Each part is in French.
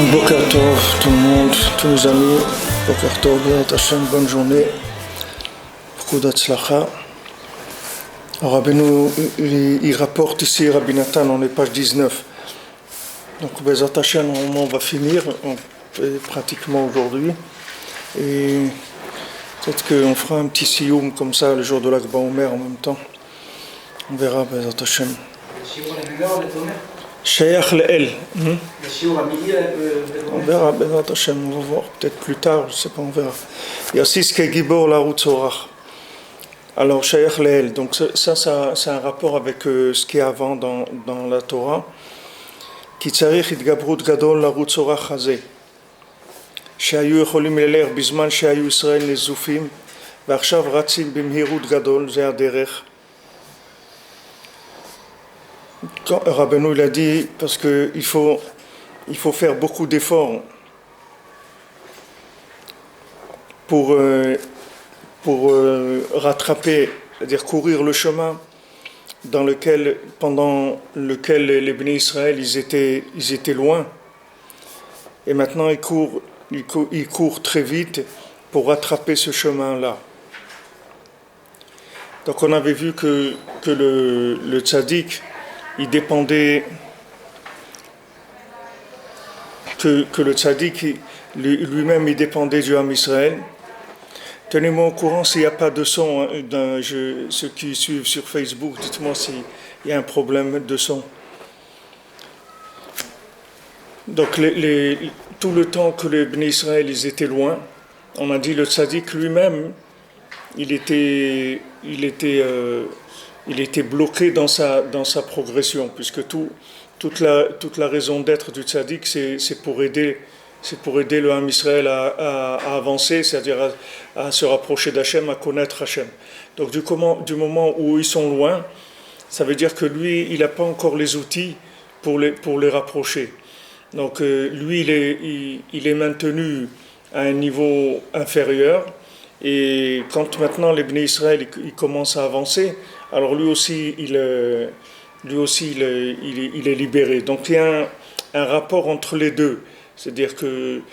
Boker Tov, tout le monde, tous mes amis. Boker Tov, Béat Hashem, bonne journée. Beaucoup d'Atzlacha. Alors, Rabbeinu, il rapporte ici, Rabbi Nathan, on est page 19. Donc, Béat Hashem, on va finir, pratiquement aujourd'hui. Et peut-être qu'on fera un petit sioum comme ça, le jour de l'Akba Omer en même temps. On verra, Béat Hashem. Shayach Le'el. On verra, Béat Hashem, on va voir peut-être plus tard, je ne sais pas, on verra. Il y a aussi ce qu'est Gibor la Tzorach. Alors, Shayach Le'el, donc ça c'est un rapport avec ce qui est avant dans la Torah. Ki tzarich itgabrut gadol la Tzorach hazeh. שהיו יכולים ללך בזמן שהיו ישראל נזופים ועכשיו רצים במהירות גדול, זה הדרך. Rabbeinu il a dit parce que il faut faire beaucoup d'efforts pour rattraper, c'est-à-dire courir le chemin pendant lequel les Bnei Israël ils étaient loin, et maintenant ils courent très vite pour rattraper ce chemin-là. Donc on avait vu que le tzaddik il dépendait, que le tzaddik lui-même il dépendait du Ham Israël. Tenez-moi au courant s'il n'y a pas de son, ceux qui suivent sur Facebook, dites-moi s'il y a un problème de son. Donc tout le temps que les Bnei Israël ils étaient loin, on a dit le tzaddik lui-même il était bloqué dans sa progression, puisque toute la raison d'être du tzaddik, c'est pour aider le Ham Israël à avancer, c'est-à-dire à se rapprocher d'Hachem, à connaître Hachem. Donc du moment où ils sont loin, ça veut dire que lui, il n'a pas encore les outils pour les rapprocher. Donc lui, il est maintenu à un niveau inférieur, et quand maintenant les Bnei Israël ils commencent à avancer, alors lui aussi il est libéré. Donc il y a un rapport entre les deux, c'est-à-dire que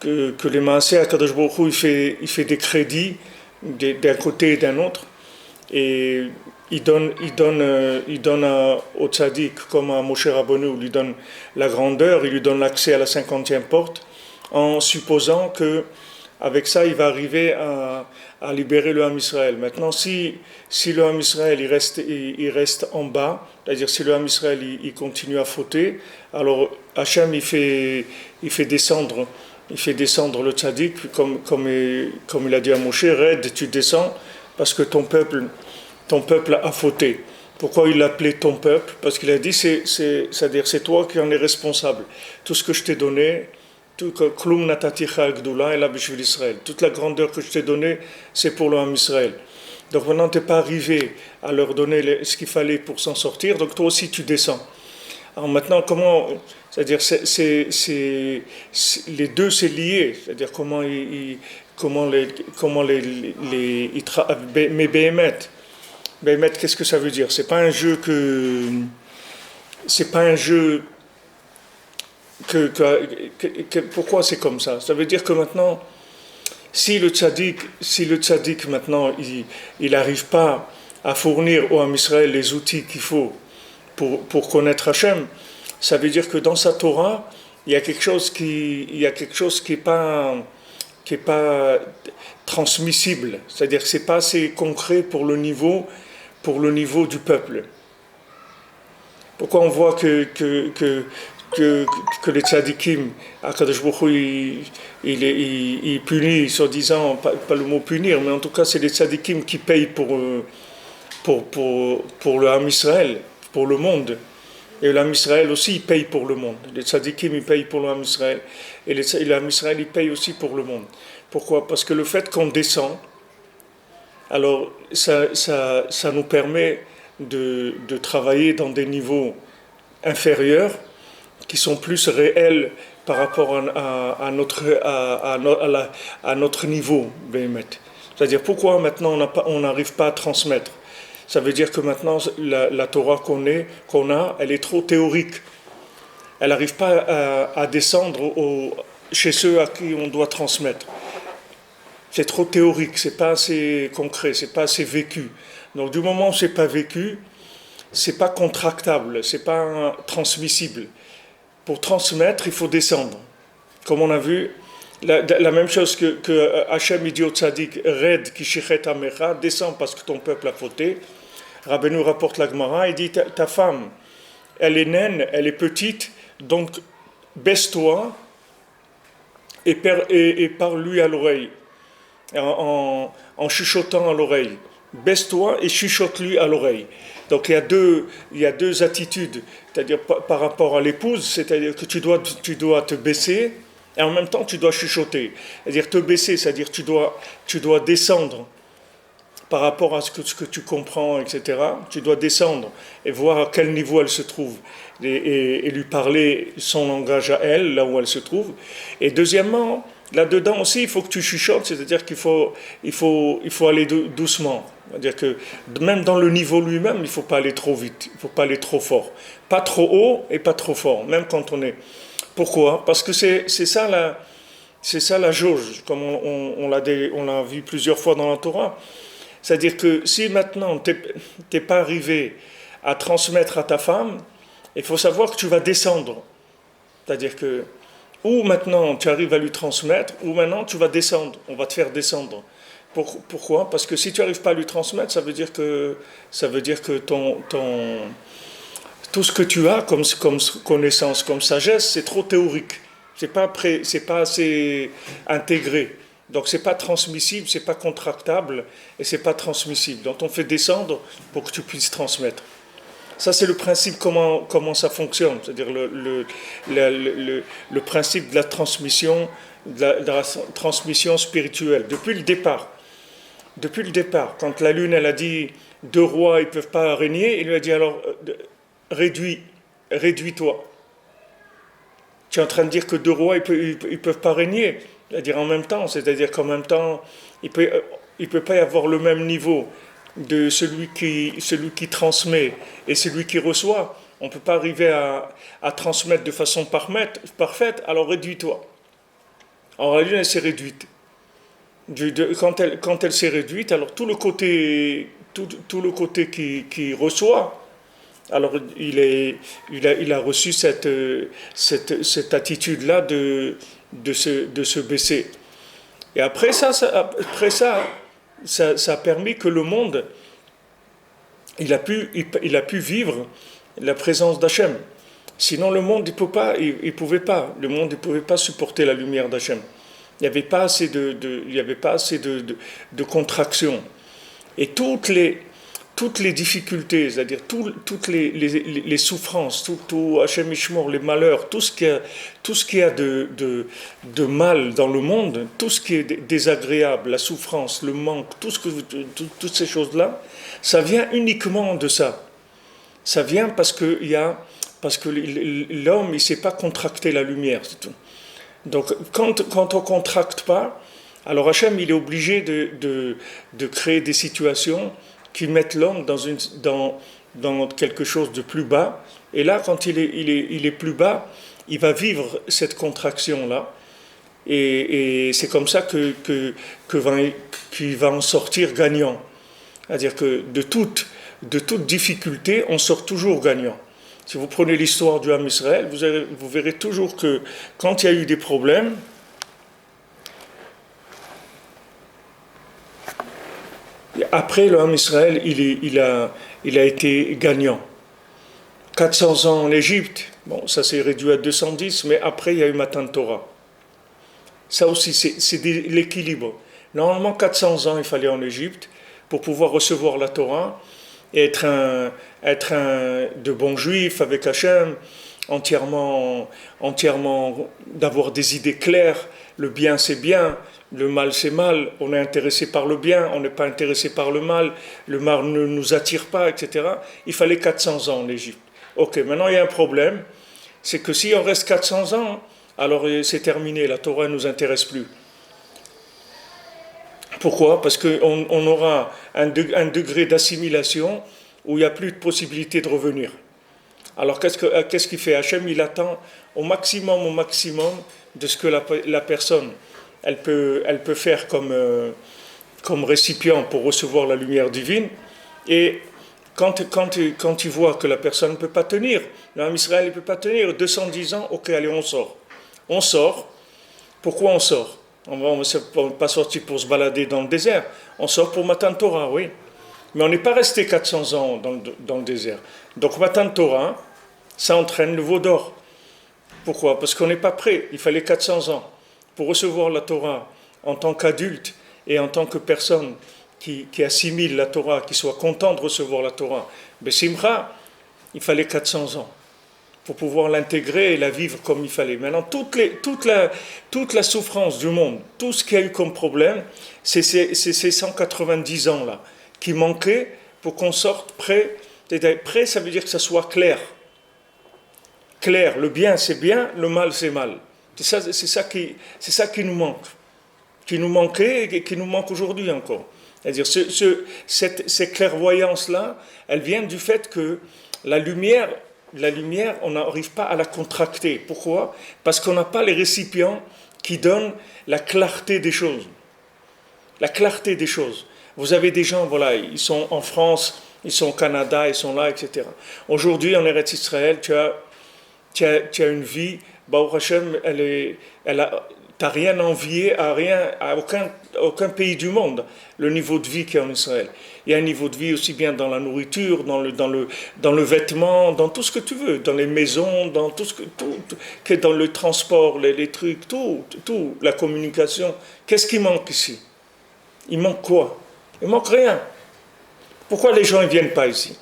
les Maaseh HaKadosh Baruch Hu il fait des crédits d'un côté et d'un autre, et il donne au tzaddik comme à Moshe Rabbeinu, il lui donne la grandeur, il lui donne l'accès à la 50e porte, en supposant que avec ça, il va arriver à libérer le Ham Israël. Maintenant, si le Ham Israël il reste en bas, c'est-à-dire si le Ham Israël il continue à fauter, alors Hachem il fait descendre le tzaddik, comme il a dit à Moshe, Red, tu descends parce que ton peuple a fauté. Pourquoi il l'appelait ton peuple? Parce qu'il a dit c'est-à-dire c'est toi qui en es responsable. Tout ce que je t'ai donné, toute la grandeur que je t'ai donnée, c'est pour le Ham Israël. Donc maintenant, tu n'es pas arrivé à leur donner ce qu'il fallait pour s'en sortir, donc toi aussi tu descends. Alors maintenant, comment, c'est-à-dire les deux c'est lié, c'est-à-dire mais Béhémet, qu'est-ce que ça veut dire? C'est pas un jeu pourquoi c'est comme ça? Ça veut dire que maintenant, si le tzaddik maintenant il n'arrive pas à fournir au Ham Israël les outils qu'il faut pour connaître Hachem, ça veut dire que dans sa Torah il y a quelque chose qui est pas transmissible, c'est-à-dire que c'est pas assez concret pour le niveau du peuple. Pourquoi on voit que les tzadikim, HaKadosh Baruch Hu, il punit, soi-disant, pas le mot punir, mais en tout cas c'est les tzadikim qui payent pour le Ham Israël, pour le monde. Et le Ham Israël aussi, il paye pour le monde. Les tzadikim, ils payent pour le Ham Israël. Et le Ham Israël, il paye aussi pour le monde. Pourquoi? Parce que le fait qu'on descend, alors ça nous permet de travailler dans des niveaux inférieurs, qui sont plus réels par rapport à notre niveau, Béhémet. C'est-à-dire pourquoi maintenant on n'arrive pas à transmettre? Ça veut dire que maintenant la Torah qu'on a, elle est trop théorique. elle n'arrive pas à descendre chez ceux à qui on doit transmettre. C'est trop théorique, c'est pas assez concret, c'est pas assez vécu. Donc du moment où c'est pas vécu, c'est pas contractable, c'est pas transmissible. Pour transmettre, il faut descendre. Comme on a vu, la même chose que Hachem dit au tzaddik, Red kishichet amecha, descend parce que ton peuple a fauté. Rabbeinu rapporte la Gemara, il dit ta femme, elle est naine, elle est petite, donc baisse-toi et parle-lui à l'oreille, en chuchotant à l'oreille. Baisse-toi et chuchote-lui à l'oreille. Donc il y a deux attitudes, c'est-à-dire par rapport à l'épouse, c'est-à-dire que tu dois te baisser et en même temps tu dois chuchoter. C'est-à-dire te baisser, c'est-à-dire tu dois descendre par rapport à ce que tu comprends, etc. Tu dois descendre et voir à quel niveau elle se trouve et lui parler son langage à elle, là où elle se trouve. Et deuxièmement, là-dedans aussi, il faut que tu chuchotes, c'est-à-dire qu'il faut aller doucement. C'est-à-dire que même dans le niveau lui-même, il ne faut pas aller trop vite, il ne faut pas aller trop fort. Pas trop haut et pas trop fort, même quand on est... Pourquoi ? Parce que c'est ça la jauge, comme on l'a vu plusieurs fois dans la Torah. C'est-à-dire que si maintenant tu n'es pas arrivé à transmettre à ta femme, il faut savoir que tu vas descendre. C'est-à-dire que ou maintenant tu arrives à lui transmettre, ou maintenant tu vas descendre, on va te faire descendre. Pourquoi ? Parce que si tu n'arrives pas à lui transmettre, ça veut dire que tout ce que tu as comme connaissance, comme sagesse, c'est trop théorique. C'est pas assez intégré. Donc c'est pas transmissible, c'est pas contractable et c'est pas transmissible. Donc on fait descendre pour que tu puisses transmettre. Ça c'est le principe comment ça fonctionne, c'est-à-dire le principe de la transmission, de la transmission spirituelle depuis le départ. Depuis le départ, quand la lune elle a dit deux rois ils peuvent pas régner, il lui a dit alors réduis-toi. Tu es en train de dire que deux rois ils peuvent pas régner. C'est-à-dire en même temps, c'est-à-dire qu'en même temps, il peut pas y avoir le même niveau de celui qui transmet et celui qui reçoit. On ne peut pas arriver à transmettre de façon parfaite, alors réduis-toi. Alors la lune, elle s'est réduite. Quand elle s'est réduite, alors tout le côté qui reçoit, alors il a reçu cette attitude-là de se baisser. Et après ça a permis que le monde, il a pu vivre la présence d'Hachem. Sinon le monde, il pouvait pas. Le monde, il pouvait pas supporter la lumière d'Hachem. Il n'y avait pas assez de contraction. Et toutes les difficultés, c'est-à-dire toutes les souffrances, tout Hachem Ishmor, les malheurs, tout ce qu'il y a de mal dans le monde, tout ce qui est désagréable, la souffrance, le manque, toutes ces choses-là, ça vient uniquement de ça. Ça vient parce que l'homme, il ne sait pas contracter la lumière, c'est tout. Donc quand on ne contracte pas, alors Hachem, il est obligé de créer des situations qui mettent l'homme dans quelque chose de plus bas. Et là, quand il est plus bas, il va vivre cette contraction-là. Et c'est comme ça qu'il va en sortir gagnant. C'est-à-dire que de toute difficulté, on sort toujours gagnant. Si vous prenez l'histoire du Ham Israël, vous verrez toujours que quand il y a eu des problèmes, après le Ham Israël, il a été gagnant. 400 ans en Égypte, bon, ça s'est réduit à 210, mais après il y a eu Matan Torah. Ça aussi, c'est l'équilibre. Normalement, 400 ans il fallait en Égypte pour pouvoir recevoir la Torah et être un de bons juifs avec Hachem, entièrement d'avoir des idées claires. Le bien c'est bien, le mal c'est mal, on est intéressé par le bien, on n'est pas intéressé par le mal ne nous attire pas, etc. Il fallait 400 ans en Égypte. Ok, maintenant il y a un problème, c'est que si on reste 400 ans, alors c'est terminé, la Torah ne nous intéresse plus. Pourquoi ? Parce qu'on aura un degré d'assimilation où il n'y a plus de possibilité de revenir. Alors qu'est-ce qu'il fait? Hachem, il attend au maximum de ce que la personne, elle peut faire comme récipient pour recevoir la lumière divine. Et quand il voit que la personne ne peut pas tenir, l'homme Israël ne peut pas tenir, 210 ans, ok, allez, on sort. On sort. Pourquoi on sort? On ne va pas sortir pour se balader dans le désert. On sort pour Matan Torah, oui. Mais on n'est pas resté 400 ans dans le désert. Donc Matan Torah, ça entraîne le veau d'or. Pourquoi? Parce qu'on n'est pas prêt. Il fallait 400 ans pour recevoir la Torah en tant qu'adulte et en tant que personne qui assimile la Torah, qui soit content de recevoir la Torah. Besimcha, il fallait 400 ans pour pouvoir l'intégrer et la vivre comme il fallait. Maintenant, toute la souffrance du monde, tout ce qu'il y a eu comme problème, c'est ces 190 ans-là qui manquaient pour qu'on sorte prêt. Prêt, ça veut dire que ça soit clair. Clair, le bien c'est bien, le mal c'est mal. C'est ça qui nous manque. Qui nous manquait et qui nous manque aujourd'hui encore. C'est-à-dire cette clairvoyance-là, elle vient du fait que la lumière, on n'arrive pas à la contracter. Pourquoi? Parce qu'on n'a pas les récipients qui donnent la clarté des choses. La clarté des choses. Vous avez des gens, voilà, ils sont en France, ils sont au Canada, ils sont là, etc. Aujourd'hui, en Eretz Israël, tu as une vie, Baruch Hashem, t'as rien envié à aucun pays du monde, le niveau de vie qu'il y a en Israël. Il y a un niveau de vie aussi bien dans la nourriture, dans le vêtement, dans tout ce que tu veux, dans les maisons, dans tout que dans le transport, les trucs, tout, la communication. Qu'est-ce qui manque ici? Il manque quoi? Il manque rien. Pourquoi les gens ne viennent pas ici?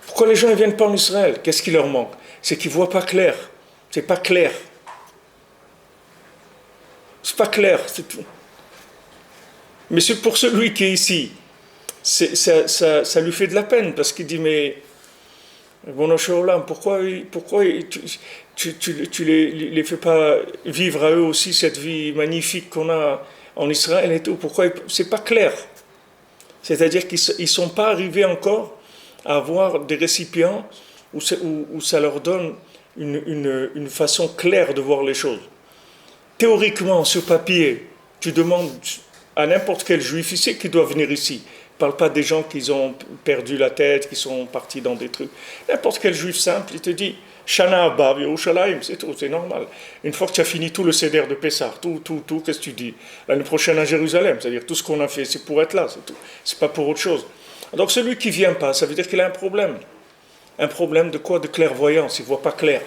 Pourquoi les gens ne viennent pas en Israël? Qu'est-ce qui leur manque? C'est qu'ils ne voient pas clair. C'est pas clair. C'est pas clair, c'est tout. Mais c'est pour celui qui est ici, ça lui fait de la peine, parce qu'il dit, mais bon Olam, pourquoi tu les fais pas vivre à eux aussi cette vie magnifique qu'on a en Israël et tout? Pourquoi c'est pas clair? C'est-à-dire qu'ils ne sont pas arrivés encore à avoir des récipients où ça leur donne une façon claire de voir les choses. Théoriquement, sur papier, tu demandes à n'importe quel juif ici qui doit venir ici. Je ne parle pas des gens qui ont perdu la tête, qui sont partis dans des trucs. N'importe quel juif simple, il te dit Shana Abba, Yerushalayim, c'est tout, c'est normal. Une fois que tu as fini tout le Seder de Pessah, tout, qu'est-ce que tu dis? L'année prochaine à Jérusalem, c'est-à-dire tout ce qu'on a fait, c'est pour être là, c'est tout. C'est pas pour autre chose. Donc celui qui ne vient pas, ça veut dire qu'il a un problème. Un problème de quoi? De clairvoyance, il ne voit pas clair.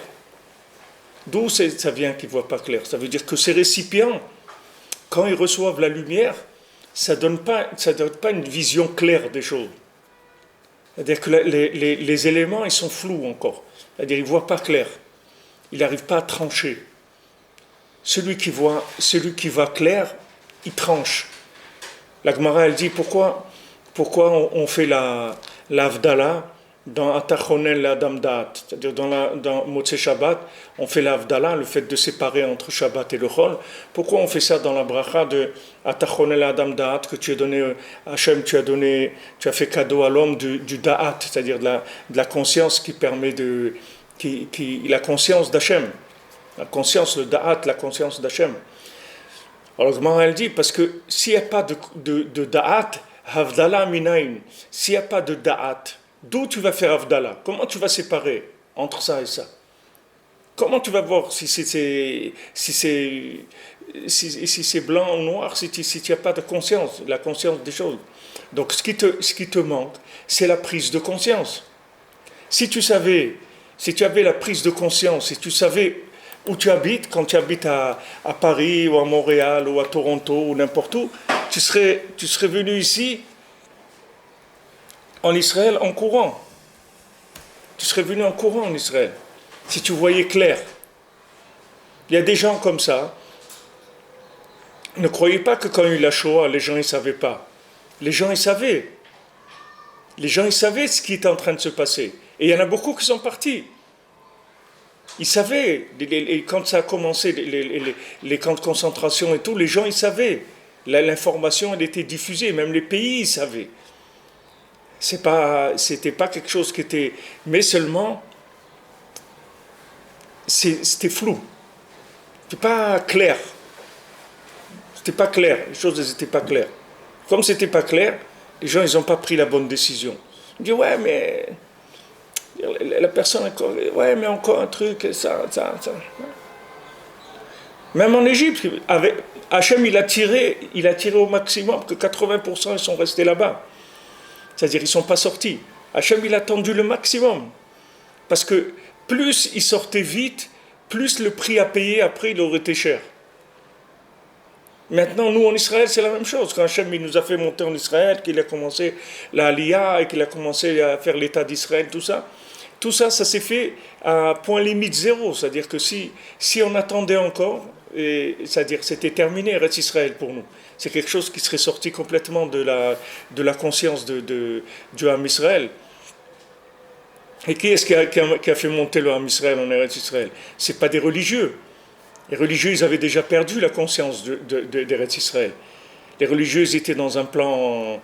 D'où ça vient qu'il ne voit pas clair? Ça veut dire que ces récipients, quand ils reçoivent la lumière, ça ne donne pas une vision claire des choses. C'est-à-dire que les éléments, ils sont flous encore. C'est-à-dire qu'ils ne voient pas clair. Ils n'arrivent pas à trancher. Celui qui voit clair, il tranche. La Gemara, elle dit, pourquoi on fait l'Avdala dans Atachonel Adam Da'at, c'est-à-dire dans Motzei Shabbat, on fait l'Avdala, le fait de séparer entre Shabbat et le Chol. Pourquoi on fait ça dans la bracha de Atachonel Adam Da'at, que tu as donné, Hachem, tu as fait cadeau à l'homme du Da'at, c'est-à-dire de la conscience qui permet la conscience d'Hachem, la conscience, le Da'at, la conscience d'Hachem. Alors, comment elle dit? Parce que s'il n'y a pas de Da'at, Havdala Minayin, s'il n'y a pas de Da'at, d'où tu vas faire Avdala? Comment tu vas séparer entre ça et ça? Comment tu vas voir si c'est blanc ou noir, si tu n'as pas de conscience, la conscience des choses? Donc ce qui te manque, c'est la prise de conscience. Si tu avais la prise de conscience, si tu savais où tu habites, quand tu habites à Paris ou à Montréal ou à Toronto ou n'importe où, tu serais venu ici en Israël en courant. Tu serais venu en courant en Israël, si tu voyais clair. Il y a des gens comme ça. Ne croyez pas que quand il y a eu la Shoah, les gens ne savaient pas. Les gens, ils savaient. Les gens, ils savaient ce qui était en train de se passer. Et il y en a beaucoup qui sont partis. Ils savaient. Quand ça a commencé, les camps de concentration et tout, les gens, ils savaient. L'information, elle était diffusée. Même les pays, ils savaient. C'était pas quelque chose qui était, mais seulement c'était flou, c'était pas clair, c'était pas clair, les choses n'étaient pas claires. Comme c'était pas clair, les gens ils n'ont pas pris la bonne décision. Ils disent ouais mais la personne ouais mais encore un truc ça. Même en Égypte, Hachem il a tiré au maximum que 80% ils sont restés là-bas. C'est-à-dire ils ne sont pas sortis. Hachem il a tendu le maximum. Parce que plus ils sortaient vite, plus le prix à payer après il aurait été cher. Maintenant, nous en Israël, c'est la même chose. Quand Hachem il nous a fait monter en Israël, qu'il a commencé la Aliyah et qu'il a commencé à faire l'État d'Israël, tout ça, ça s'est fait à point limite zéro. C'est-à-dire que si on attendait encore, c'est-à-dire c'était terminé, Eretz Israël pour nous. C'est quelque chose qui serait sorti complètement de la conscience du Ham Israël. Et qui est-ce qui a fait monter le Ham Israël en Eretz Israël? Ce n'est pas des religieux. Les religieux, ils avaient déjà perdu la conscience d'Eretz Israël. Les religieux ils étaient dans un plan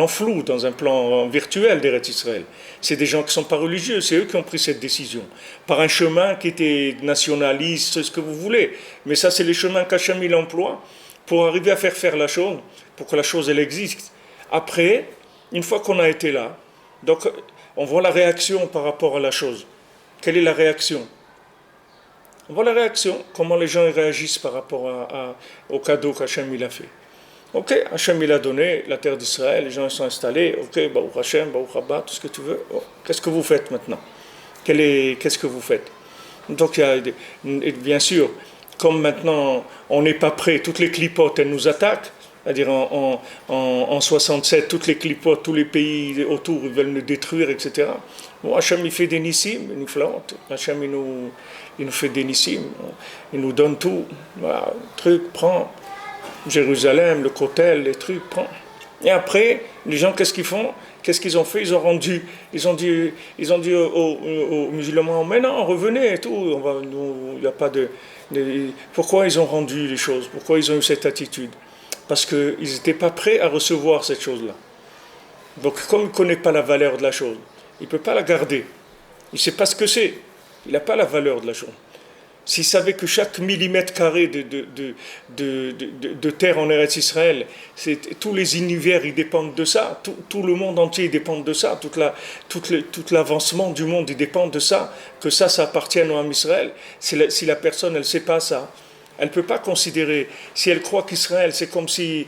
flou, dans un plan virtuel d'Eretz Israël. C'est des gens qui ne sont pas religieux, c'est eux qui ont pris cette décision. Par un chemin qui était nationaliste, ce que vous voulez. Mais ça, c'est les chemins qu'Hachem il emploie pour arriver à faire la chose, pour que la chose elle existe. Après, une fois qu'on a été là, donc on voit la réaction par rapport à la chose. Quelle est la réaction? On voit la réaction, comment les gens réagissent par rapport au cadeau qu'Hachem il a fait. Ok, Hachem il a donné la terre d'Israël, les gens ils sont installés, ok, Baruch Hachem, Baruch Haba, tout ce que tu veux. Oh, qu'est-ce que vous faites maintenant? Qu'est-ce que vous faites? Donc, bien sûr, comme maintenant on n'est pas prêt, toutes les clipotes elles nous attaquent, c'est-à-dire en 67, toutes les clipotes, tous les pays autour ils veulent nous détruire, etc. Bon, Hachem il fait des nissim, il nous flotte, Hachem il nous fait des nissim, il nous donne tout, voilà, le truc, prend Jérusalem, le Kotel, les trucs, prend. Et après, les gens, qu'est-ce qu'ils font? Qu'est-ce qu'ils ont fait? Ils ont dit aux musulmans, mais non, revenez et tout, il n'y a pas de... Pourquoi ils ont rendu les choses? Pourquoi ils ont eu cette attitude? Parce qu'ils n'étaient pas prêts à recevoir cette chose-là. Donc, comme il ne connaît pas la valeur de la chose, il ne peut pas la garder. Il ne sait pas ce que c'est. Il n'a pas la valeur de la chose. S'il savait que chaque millimètre carré de terre en Eretz Israël, tous les univers ils dépendent de ça, tout le monde entier dépend de ça, tout l'avancement du monde il dépend de ça, que ça appartient au Ham Israël. Si la personne elle ne sait pas ça, elle ne peut pas considérer, si elle croit qu'Israël c'est comme si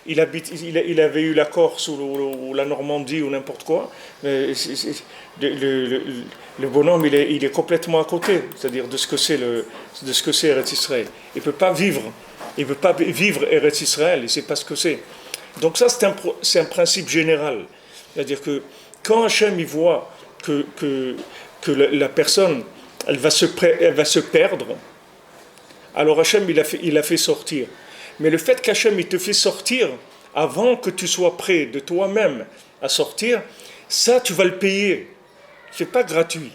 il avait eu la Corse ou la Normandie ou n'importe quoi, le bonhomme il est complètement à côté, c'est-à-dire de ce que c'est Eretz Israël. Il ne peut pas vivre Eretz Israël, il ne sait pas ce que c'est. Donc ça c'est un principe général, c'est-à-dire que quand Hachem il voit que la personne elle va se perdre, alors Hachem il a fait sortir. Mais le fait qu'Hachem il te fait sortir avant que tu sois prêt de toi-même à sortir, ça tu vas le payer. C'est pas gratuit.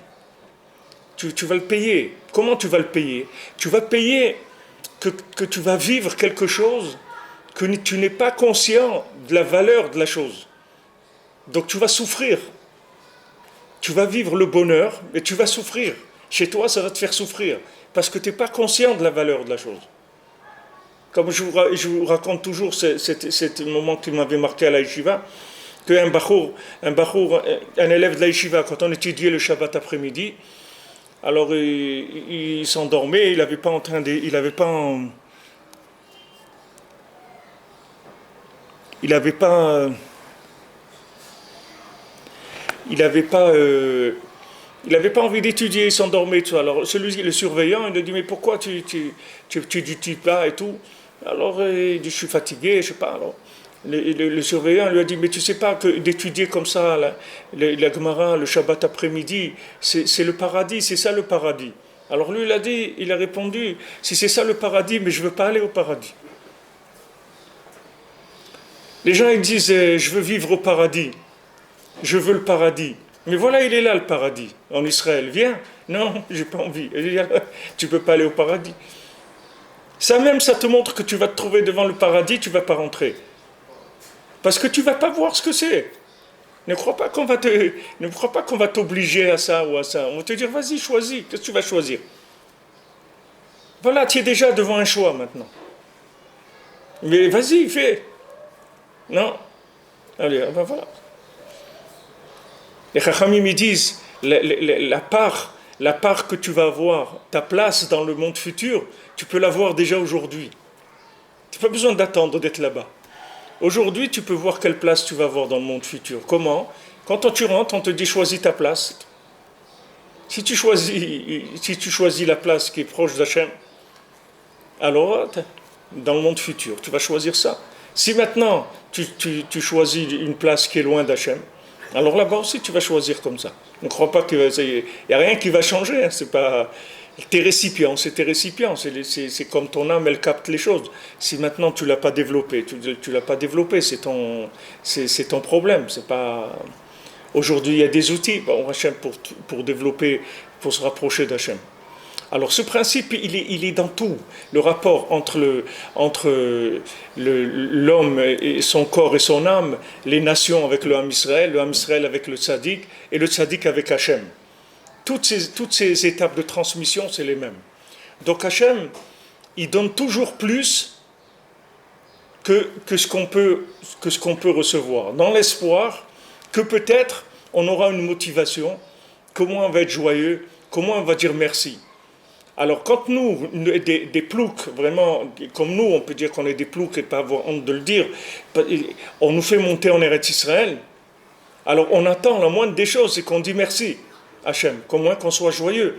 Tu vas le payer. Comment tu vas le payer? Tu vas payer que tu vas vivre quelque chose que tu n'es pas conscient de la valeur de la chose. Donc tu vas souffrir. Tu vas vivre le bonheur, mais tu vas souffrir. Chez toi, ça va te faire souffrir. Parce que tu n'es pas conscient de la valeur de la chose. Comme je vous raconte toujours ce moment qui m'avait marqué à la yeshiva, qu'un bachour, un élève de la yeshiva, quand on étudiait le Shabbat après-midi, alors il s'endormait, il n'avait pas envie d'étudier, il s'endormait, tout ça. Alors le surveillant, il lui dit mais pourquoi tu dis pas et tout. Alors il dit je suis fatigué, je sais pas. Alors le surveillant lui a dit mais tu sais pas que d'étudier comme ça la Gemara, le Shabbat après-midi, c'est le paradis, c'est ça le paradis. Alors lui il a répondu si c'est ça le paradis, mais je veux pas aller au paradis. Les gens ils disent je veux vivre au paradis, je veux le paradis. Mais voilà, il est là le paradis, en Israël. Viens. Non, j'ai pas envie. Tu peux pas aller au paradis. Ça même, ça te montre que tu vas te trouver devant le paradis, tu vas pas rentrer. Parce que tu ne vas pas voir ce que c'est. Ne crois pas qu'on va t'obliger à ça ou à ça. On va te dire, vas-y, choisis. Qu'est-ce que tu vas choisir? Voilà, tu es déjà devant un choix maintenant. Mais vas-y, fais. Non. Allez, ben voilà. Les Chachamim me disent, la part que tu vas avoir, ta place dans le monde futur, tu peux l'avoir déjà aujourd'hui. Tu n'as pas besoin d'attendre d'être là-bas. Aujourd'hui, tu peux voir quelle place tu vas avoir dans le monde futur. Comment? Quand tu rentres, on te dit choisis ta place. Si tu choisis la place qui est proche d'Hachem, alors dans le monde futur, tu vas choisir ça. Si maintenant tu choisis une place qui est loin d'Hachem, alors là-bas aussi tu vas choisir comme ça. Ne crois pas qu'il n'y a rien qui va changer. Hein. C'est pas tes récipients, c'est tes récipients. C'est comme ton âme, elle capte les choses. Si maintenant tu l'as pas développé, tu l'as pas développé, c'est ton problème. C'est pas. Aujourd'hui, il y a des outils pour développer, pour se rapprocher d'Hachem. Alors ce principe, il est dans tout. Le rapport entre l'homme et son corps et son âme, les nations avec le Ham Israël avec le Tzaddik, et le Tzaddik avec Hachem. Toutes ces étapes de transmission, c'est les mêmes. Donc Hachem, il donne toujours plus que ce qu'on peut recevoir, dans l'espoir que peut-être on aura une motivation, comment on va être joyeux, comment on va dire merci. Alors quand nous, des ploucs, vraiment, comme nous, on peut dire qu'on est des ploucs et pas avoir honte de le dire, on nous fait monter en Eretz Israël, alors on attend la moindre des choses, c'est qu'on dit merci, Hachem, qu'au moins qu'on soit joyeux.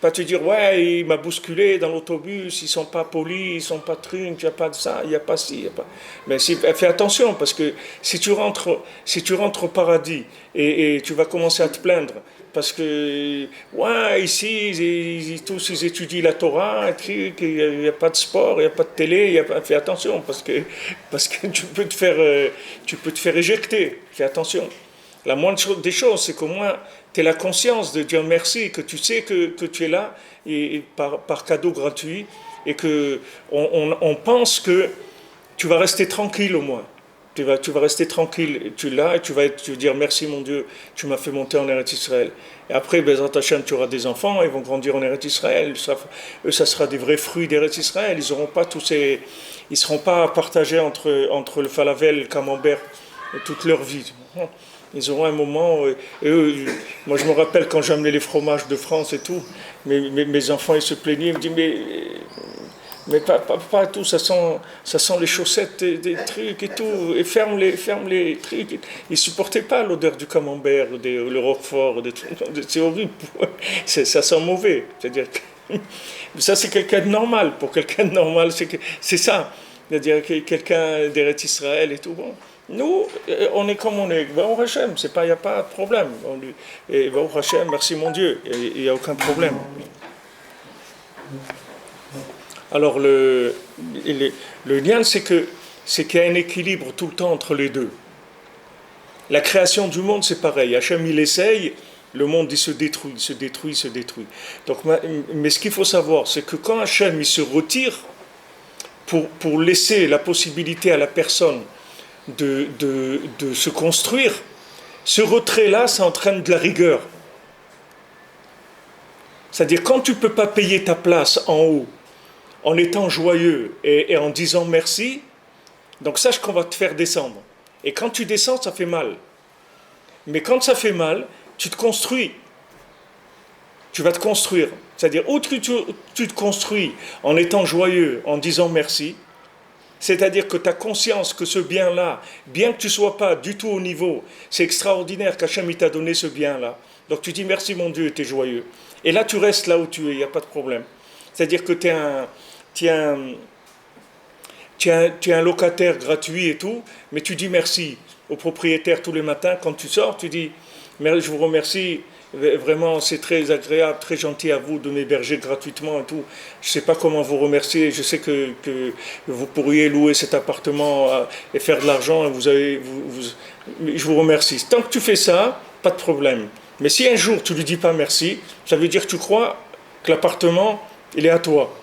Pas te dire, ouais, il m'a bousculé dans l'autobus, ils sont pas polis, ils sont pas trucs, il n'y a pas de ça, il n'y a pas ci, il n'y a pas. Mais fais attention, parce que si tu rentres au paradis et tu vas commencer à te plaindre, parce que, ouais, ici, tous ils étudient la Torah, il n'y a pas de sport, il n'y a pas de télé, fais attention, parce que tu peux te faire éjecter, fais attention. La moindre des choses, c'est qu'au moins, tu as la conscience de dire merci, que tu sais que tu es là et par cadeau gratuit et que on pense que tu vas rester tranquille au moins. Tu vas rester tranquille, tu es là et tu vas dire merci mon Dieu, tu m'as fait monter en Eretz Israël. Et après, Bezrat Hashem, tu auras des enfants, ils vont grandir en Eretz Israël, ça sera des vrais fruits d'Eretz Israël, ils seront pas partagés entre le falafel et le camembert toute leur vie. Ils auront un moment. Moi, je me rappelle quand j'amenais les fromages de France et tout, mes enfants ils se plaignaient, ils me disaient mais pas tout, ça sent les chaussettes des trucs et tout, et ferme les trucs. Ils ne supportaient pas l'odeur du camembert, le roquefort, des trucs. C'est horrible. Ça sent mauvais. C'est-à-dire que ça, c'est quelqu'un de normal. Pour quelqu'un de normal, c'est ça. C'est-à-dire quelqu'un d'Eretz Israël et tout. Bon. Nous, on est comme on est. Baruch Hashem, il n'y a pas de problème. Et Baruch Hashem, merci mon Dieu, il n'y a aucun problème. Alors, le lien, c'est qu'il y a un équilibre tout le temps entre les deux. La création du monde, c'est pareil. Hachem, il essaye, le monde, il se détruit. Donc, mais ce qu'il faut savoir, c'est que quand Hachem, il se retire pour laisser la possibilité à la personne de se construire, ce retrait-là, ça entraîne de la rigueur. C'est-à-dire, quand tu ne peux pas payer ta place en haut, en étant joyeux et en disant merci, donc sache qu'on va te faire descendre. Et quand tu descends, ça fait mal. Mais quand ça fait mal, tu te construis. Tu vas te construire. C'est-à-dire, où tu te construis en étant joyeux, en disant merci, c'est-à-dire que tu as conscience que ce bien-là, bien que tu ne sois pas du tout au niveau, c'est extraordinaire qu'Hachem t'a donné ce bien-là. Donc tu dis merci mon Dieu, tu es joyeux. Et là tu restes là où tu es, il n'y a pas de problème. C'est-à-dire que tu es un locataire gratuit et tout, mais tu dis merci au propriétaire tous les matins. Quand tu sors, tu dis je vous remercie. Vraiment, c'est très agréable, très gentil à vous de m'héberger gratuitement et tout. Je ne sais pas comment vous remercier. Je sais que vous pourriez louer cet appartement et faire de l'argent. Et je vous remercie. Tant que tu fais ça, pas de problème. Mais si un jour tu ne lui dis pas merci, ça veut dire que tu crois que l'appartement, il est à toi.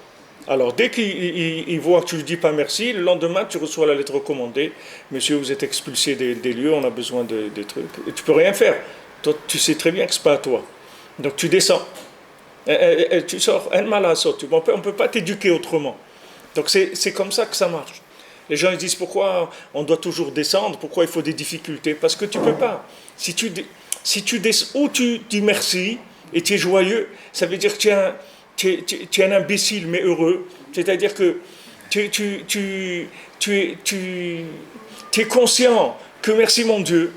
Alors, dès qu'il voit que tu ne lui dis pas merci, le lendemain, tu reçois la lettre recommandée. Monsieur, vous êtes expulsé des lieux, on a besoin des trucs. Et tu peux rien faire. Toi, tu sais très bien que ce n'est pas à toi. Donc, tu descends. Et tu sors. On ne peut pas t'éduquer autrement. Donc, c'est comme ça que ça marche. Les gens ils disent pourquoi on doit toujours descendre, pourquoi il faut des difficultés. Parce que tu ne peux pas. Si tu descends, ou tu dis merci et tu es joyeux, ça veut dire que tu es un imbécile mais heureux. C'est-à-dire que tu es conscient que merci mon Dieu.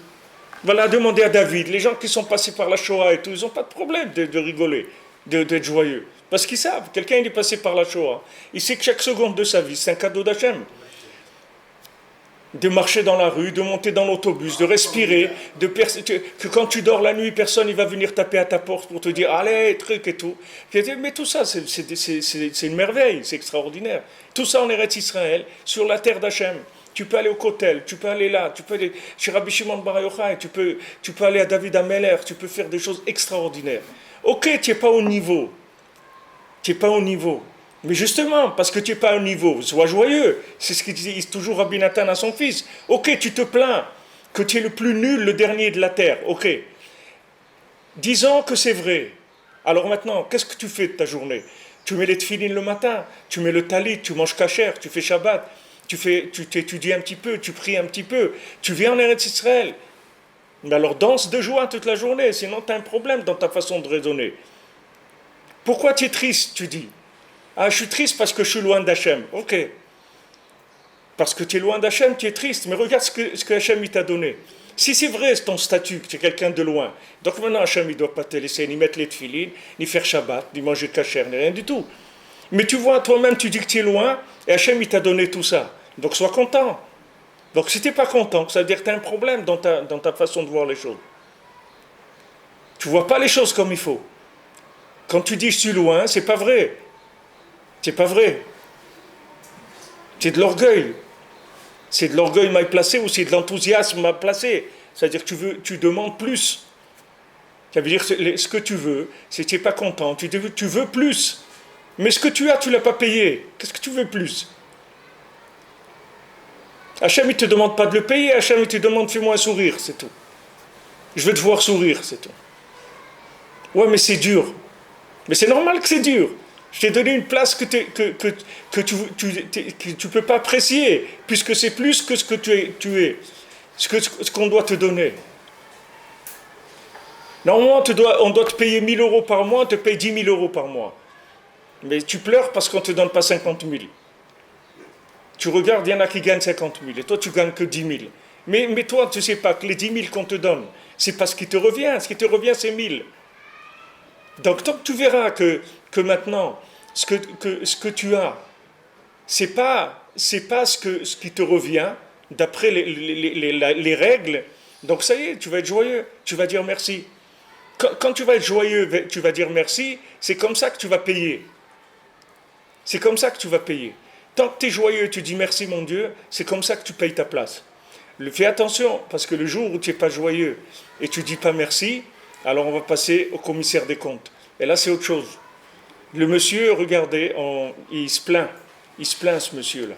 Voilà, demandez à David. Les gens qui sont passés par la Shoah et tout, ils n'ont pas de problème de rigoler, d'être joyeux. Parce qu'ils savent, quelqu'un il est passé par la Shoah. Il sait que chaque seconde de sa vie, c'est un cadeau d'Hachem. De marcher dans la rue, de monter dans l'autobus, de respirer, que quand tu dors la nuit, personne ne va venir taper à ta porte pour te dire allez, truc et tout. Mais tout ça, c'est une merveille, c'est extraordinaire. Tout ça en Eretz Israël, sur la terre d'Hachem. Tu peux aller au Kotel, tu peux aller là, tu peux aller chez Rabbi Shimon Bar Yochai, tu peux aller à David Ameller, tu peux faire des choses extraordinaires. Ok, tu n'es pas au niveau. Tu n'es pas au niveau. Mais justement, parce que tu n'es pas au niveau, sois joyeux. C'est ce qu'il dit toujours Rabbi Nathan à son fils. Ok, tu te plains que tu es le plus nul, le dernier de la terre. Ok. Disons que c'est vrai. Alors maintenant, qu'est-ce que tu fais de ta journée? Tu mets les tefilines le matin, tu mets le talit, tu manges kasher, tu fais Shabbat, tu t'étudies un petit peu, tu pries un petit peu, tu viens en Eretz Israël. Mais alors danse de joie toute la journée, sinon tu as un problème dans ta façon de raisonner. Pourquoi tu es triste, tu dis? Ah, je suis triste parce que je suis loin d'Hachem. Ok. Parce que tu es loin d'Hachem, tu es triste. Mais regarde ce que Hachem t'a donné. Si c'est vrai ton statut, que tu es quelqu'un de loin, donc maintenant Hachem il ne doit pas te laisser ni mettre les tefilines, ni faire Shabbat, ni manger kasher, ni rien du tout. Mais tu vois, toi-même tu dis que tu es loin, et Hachem il t'a donné tout ça. Donc sois content. Donc si tu n'es pas content, ça veut dire que tu as un problème dans ta façon de voir les choses. Tu ne vois pas les choses comme il faut. Quand tu dis je suis loin, c'est pas vrai. C'est pas vrai. C'est de l'orgueil. C'est de l'orgueil mal placé ou c'est de l'enthousiasme mal placé. C'est-à-dire que tu demandes plus. Ça veut dire que ce que tu veux, c'est que tu n'es pas content, tu veux plus. Mais ce que tu as, tu ne l'as pas payé. Qu'est-ce que tu veux plus? Hachem, il ne te demande pas de le payer. Hachem, il te demande fais-moi un sourire, c'est tout. Je veux te voir sourire, c'est tout. Ouais, mais c'est dur. Mais c'est normal que c'est dur. Je t'ai donné une place que tu ne peux pas apprécier, puisque c'est plus que ce que tu es, ce qu'on doit te donner. Normalement, on doit te payer 1 000 euros par mois, on te paye 10 000 euros par mois. Mais tu pleures parce qu'on ne te donne pas 50 000. Tu regardes, il y en a qui gagnent 50 000, et toi, tu gagnes que 10 000. Mais toi, tu ne sais pas que les 10 000 qu'on te donne, c'est pas ce qui te revient. Ce qui te revient, c'est 1 000. Donc, tant que tu verras que maintenant, ce que tu as, c'est pas ce qui te revient, d'après les règles, donc ça y est, tu vas être joyeux, tu vas dire merci. Quand tu vas être joyeux, tu vas dire merci, c'est comme ça que tu vas payer. C'est comme ça que tu vas payer. Tant que tu es joyeux, tu dis merci mon Dieu, c'est comme ça que tu payes ta place. Fais attention, parce que le jour où tu n'es pas joyeux et tu ne dis pas merci, alors on va passer au commissaire des comptes. Et là, c'est autre chose. Le monsieur, regardez, il se plaint. Il se plaint, ce monsieur-là.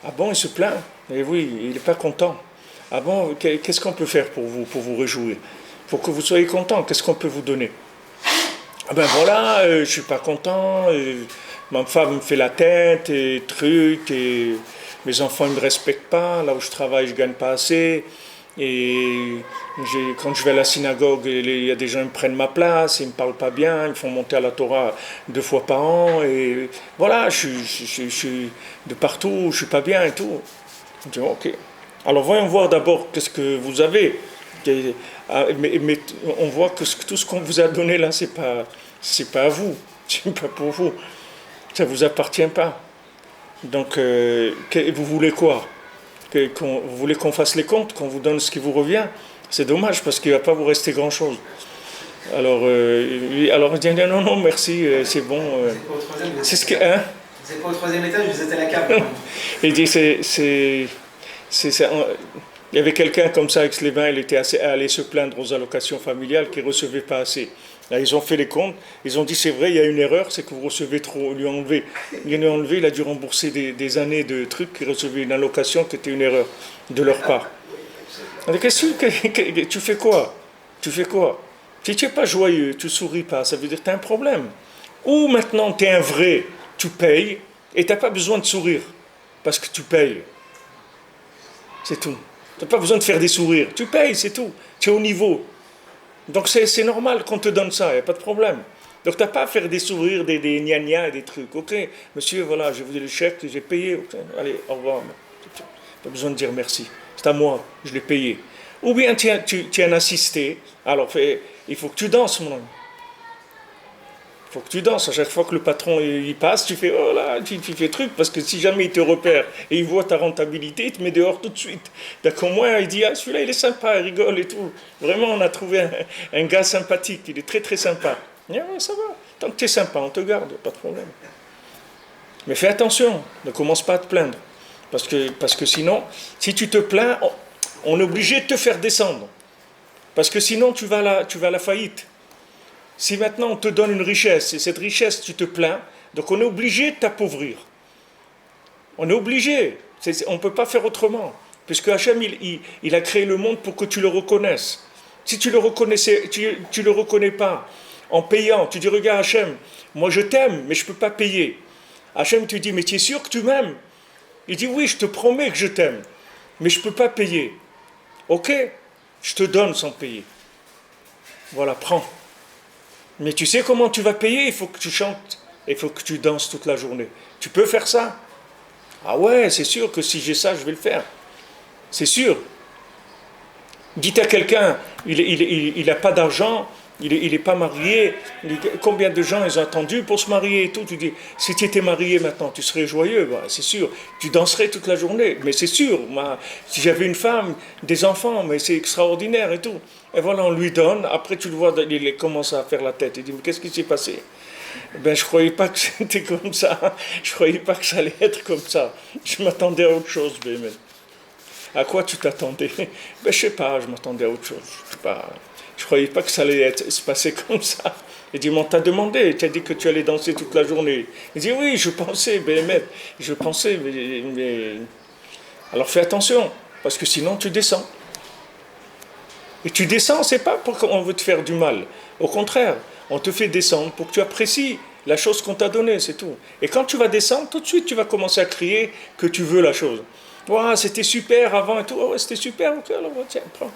Ah bon, il se plaint? Eh oui, il n'est pas content. Ah bon, qu'est-ce qu'on peut faire pour vous réjouir? Pour que vous soyez content, qu'est-ce qu'on peut vous donner? Ah ben voilà, je ne suis pas content, ma femme me fait la tête, et truc, et mes enfants ne me respectent pas, là où je travaille, je ne gagne pas assez. Et quand je vais à la synagogue, il y a des gens qui me prennent ma place, ils ne me parlent pas bien, ils me font monter à la Torah 2 fois par an, et voilà, je suis de partout, je ne suis pas bien et tout. Je dis ok. Alors voyons voir d'abord qu'est-ce que vous avez. Mais on voit que tout ce qu'on vous a donné là, c'est pas à vous, c'est pas pour vous, ça vous appartient pas. Donc vous voulez quoi? Vous voulez qu'on fasse les comptes, qu'on vous donne ce qui vous revient? C'est dommage parce qu'il ne va pas vous rester grand-chose. Alors il dit non, merci, c'est bon. C'est ce que, hein? C'est pas au 3e étage, vous êtes à la cave. Il dit il y avait quelqu'un comme ça avec les mains, il était allé se plaindre aux allocations familiales qui ne recevait pas assez. Là, ils ont fait les comptes, ils ont dit c'est vrai, il y a une erreur, c'est que vous recevez trop, lui a enlevé. Il a dû rembourser des années de trucs, il recevait une allocation qui était une erreur de leur part. Alors, tu fais quoi? Tu fais quoi? Si tu n'es pas joyeux, tu ne souris pas, ça veut dire que tu as un problème. Ou maintenant tu es un vrai, tu payes, et tu n'as pas besoin de sourire, parce que tu payes. C'est tout. Tu n'as pas besoin de faire des sourires, tu payes, c'est tout. Tu es au niveau. Donc c'est normal qu'on te donne ça, il n'y a pas de problème. Donc tu n'as pas à faire des sourires, des gna-gna et des trucs. Ok, monsieur, voilà, je vous ai le chèque, j'ai payé. Okay. Allez, au revoir. Pas besoin de dire merci. C'est à moi, je l'ai payé. Ou bien tu es un assisté, alors il faut que tu danses, mon ami. Il faut que tu danses. À chaque fois que le patron il passe, tu fais oh là, tu fais truc, parce que si jamais il te repère et il voit ta rentabilité, il te met dehors tout de suite. Donc au moins il dit ah celui-là il est sympa, il rigole et tout. Vraiment on a trouvé un gars sympathique, il est très très sympa. Et ouais, ça va, tant que tu es sympa, on te garde, pas de problème. Mais fais attention, ne commence pas à te plaindre. Parce que sinon, si tu te plains, on est obligé de te faire descendre. Parce que sinon tu vas à la faillite. Si maintenant on te donne une richesse, et cette richesse tu te plains, donc on est obligé de t'appauvrir. On est obligé. On ne peut pas faire autrement. Puisque Hachem, il a créé le monde pour que tu le reconnaisses. Si tu le reconnaissais, tu le reconnais pas, en payant, tu dis regarde Hachem, moi je t'aime, mais je ne peux pas payer. Hachem te dit mais tu es sûr que tu m'aimes? Il dit oui, je te promets que je t'aime, mais je ne peux pas payer. Ok, je te donne sans payer. Voilà, prends. Mais tu sais comment tu vas payer? Il faut que tu chantes, il faut que tu danses toute la journée. Tu peux faire ça? Ah ouais, c'est sûr que si j'ai ça, je vais le faire. C'est sûr. Dites à quelqu'un, il n'a pas d'argent, il n'est pas marié. Combien de gens ils ont attendu pour se marier et tout? Tu dis, si tu étais marié maintenant, tu serais joyeux, bah, c'est sûr. Tu danserais toute la journée, mais c'est sûr. Moi, si j'avais une femme, des enfants, mais c'est extraordinaire et tout. Et voilà, on lui donne. Après, tu le vois, il commence à faire la tête. Il dit, mais qu'est-ce qui s'est passé? Ben, je ne croyais pas que c'était comme ça. Je ne croyais pas que ça allait être comme ça. Je m'attendais à autre chose, Bémet. À quoi tu t'attendais? Ben, je ne sais pas, je m'attendais à autre chose. Je ne croyais pas que ça allait se passer comme ça. Il dit, mais on t'a demandé, tu as dit que tu allais danser toute la journée. Il dit, oui, je pensais, Bémet. Je pensais, mais... Alors fais attention, parce que sinon tu descends. Et tu descends, c'est pas pour qu'on veut te faire du mal. Au contraire, on te fait descendre pour que tu apprécies la chose qu'on t'a donnée, c'est tout. Et quand tu vas descendre, tout de suite, tu vas commencer à crier que tu veux la chose. Wow, c'était super avant et tout. Oh, ouais, c'était super, ok, alors tiens, prends.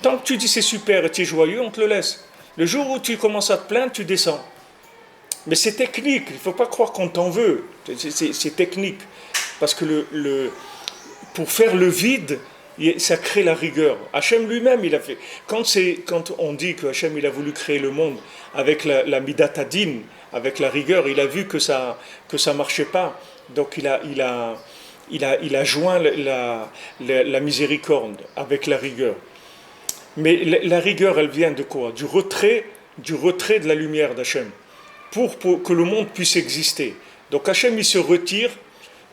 Tant que tu dis c'est super et tu es joyeux, on te le laisse. Le jour où tu commences à te plaindre, tu descends. Mais c'est technique, il ne faut pas croire qu'on t'en veut. C'est technique. Parce que pour faire le vide, ça crée la rigueur. Hachem lui-même, il a fait. Quand on dit que Hachem il a voulu créer le monde avec la midatadin, avec la rigueur, il a vu que ça marchait pas. Donc il a joint la miséricorde avec la rigueur. Mais la rigueur, elle vient de quoi? Du retrait de la lumière d'Hachem, pour que le monde puisse exister. Donc Hachem, il se retire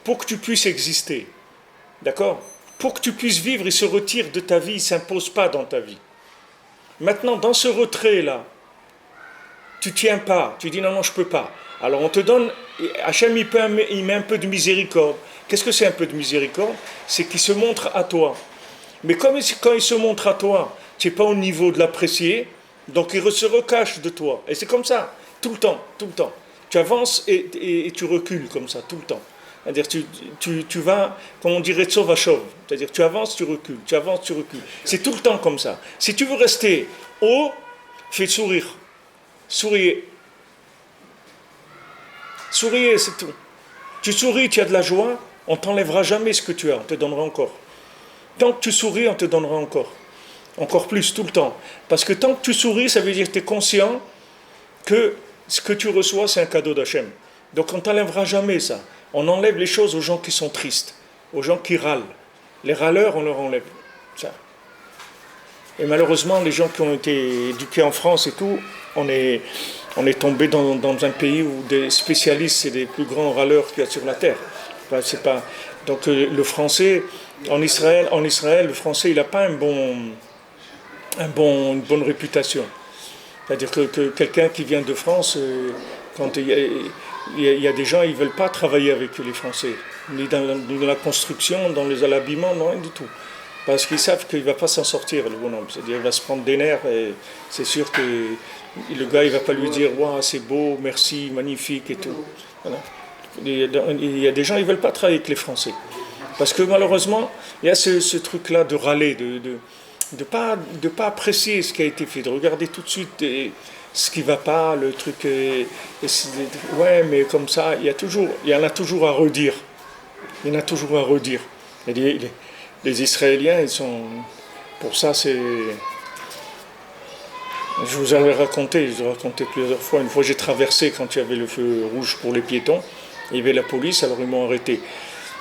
pour que tu puisses exister. D'accord? Pour que tu puisses vivre, il se retire de ta vie, il ne s'impose pas dans ta vie. Maintenant, dans ce retrait-là, tu ne tiens pas, tu dis non, je ne peux pas. Alors on te donne, Hachem, il met un peu de miséricorde. Qu'est-ce que c'est un peu de miséricorde? C'est qu'il se montre à toi. Mais quand il se montre à toi, tu n'es pas au niveau de l'apprécier, donc il se recache de toi. Et c'est comme ça, tout le temps, tout le temps. Tu avances et tu recules comme ça, tout le temps. C'est-à-dire tu vas, comme on dirait, tsovachov. C'est-à-dire tu avances, tu recules, tu avances, tu recules. C'est tout le temps comme ça. Si tu veux rester haut, fais sourire. Souriez. Souriez, c'est tout. Tu souris, tu as de la joie, on ne t'enlèvera jamais ce que tu as, on te donnera encore. Tant que tu souris, on te donnera encore. Encore plus, tout le temps. Parce que tant que tu souris, ça veut dire que tu es conscient que ce que tu reçois, c'est un cadeau d'Hachem. Donc on ne t'enlèvera jamais ça. On enlève les choses aux gens qui sont tristes, aux gens qui râlent. Les râleurs, on leur enlève ça. Et malheureusement, les gens qui ont été éduqués en France et tout, on est tombé dans un pays où des spécialistes, c'est les plus grands râleurs qu'il y a sur la terre. C'est pas... Donc le français, en Israël, le français, il n'a pas une bonne réputation. C'est-à-dire que quelqu'un qui vient de France, quand il y a des gens, ils ne veulent pas travailler avec les Français, ni dans la construction, à l'habillement, non, rien du tout. Parce qu'ils savent qu'il ne va pas s'en sortir, le bonhomme. C'est-à-dire qu'il va se prendre des nerfs et c'est sûr que le gars, il ne va pas lui dire « Waouh, c'est beau, merci, magnifique et tout ». Voilà. Il y a des gens, ils ne veulent pas travailler avec les Français. Parce que malheureusement, il y a ce truc-là de râler, de pas apprécier ce qui a été fait, de regarder tout de suite ce qui ne va pas, le truc. Ouais, mais comme ça, il y en a toujours à redire. Il y en a toujours à redire. Et les Israéliens, ils sont. Pour ça, c'est. Je vous avais raconté, plusieurs fois. Une fois, j'ai traversé quand il y avait le feu rouge pour les piétons. Il y avait la police, alors ils m'ont arrêté.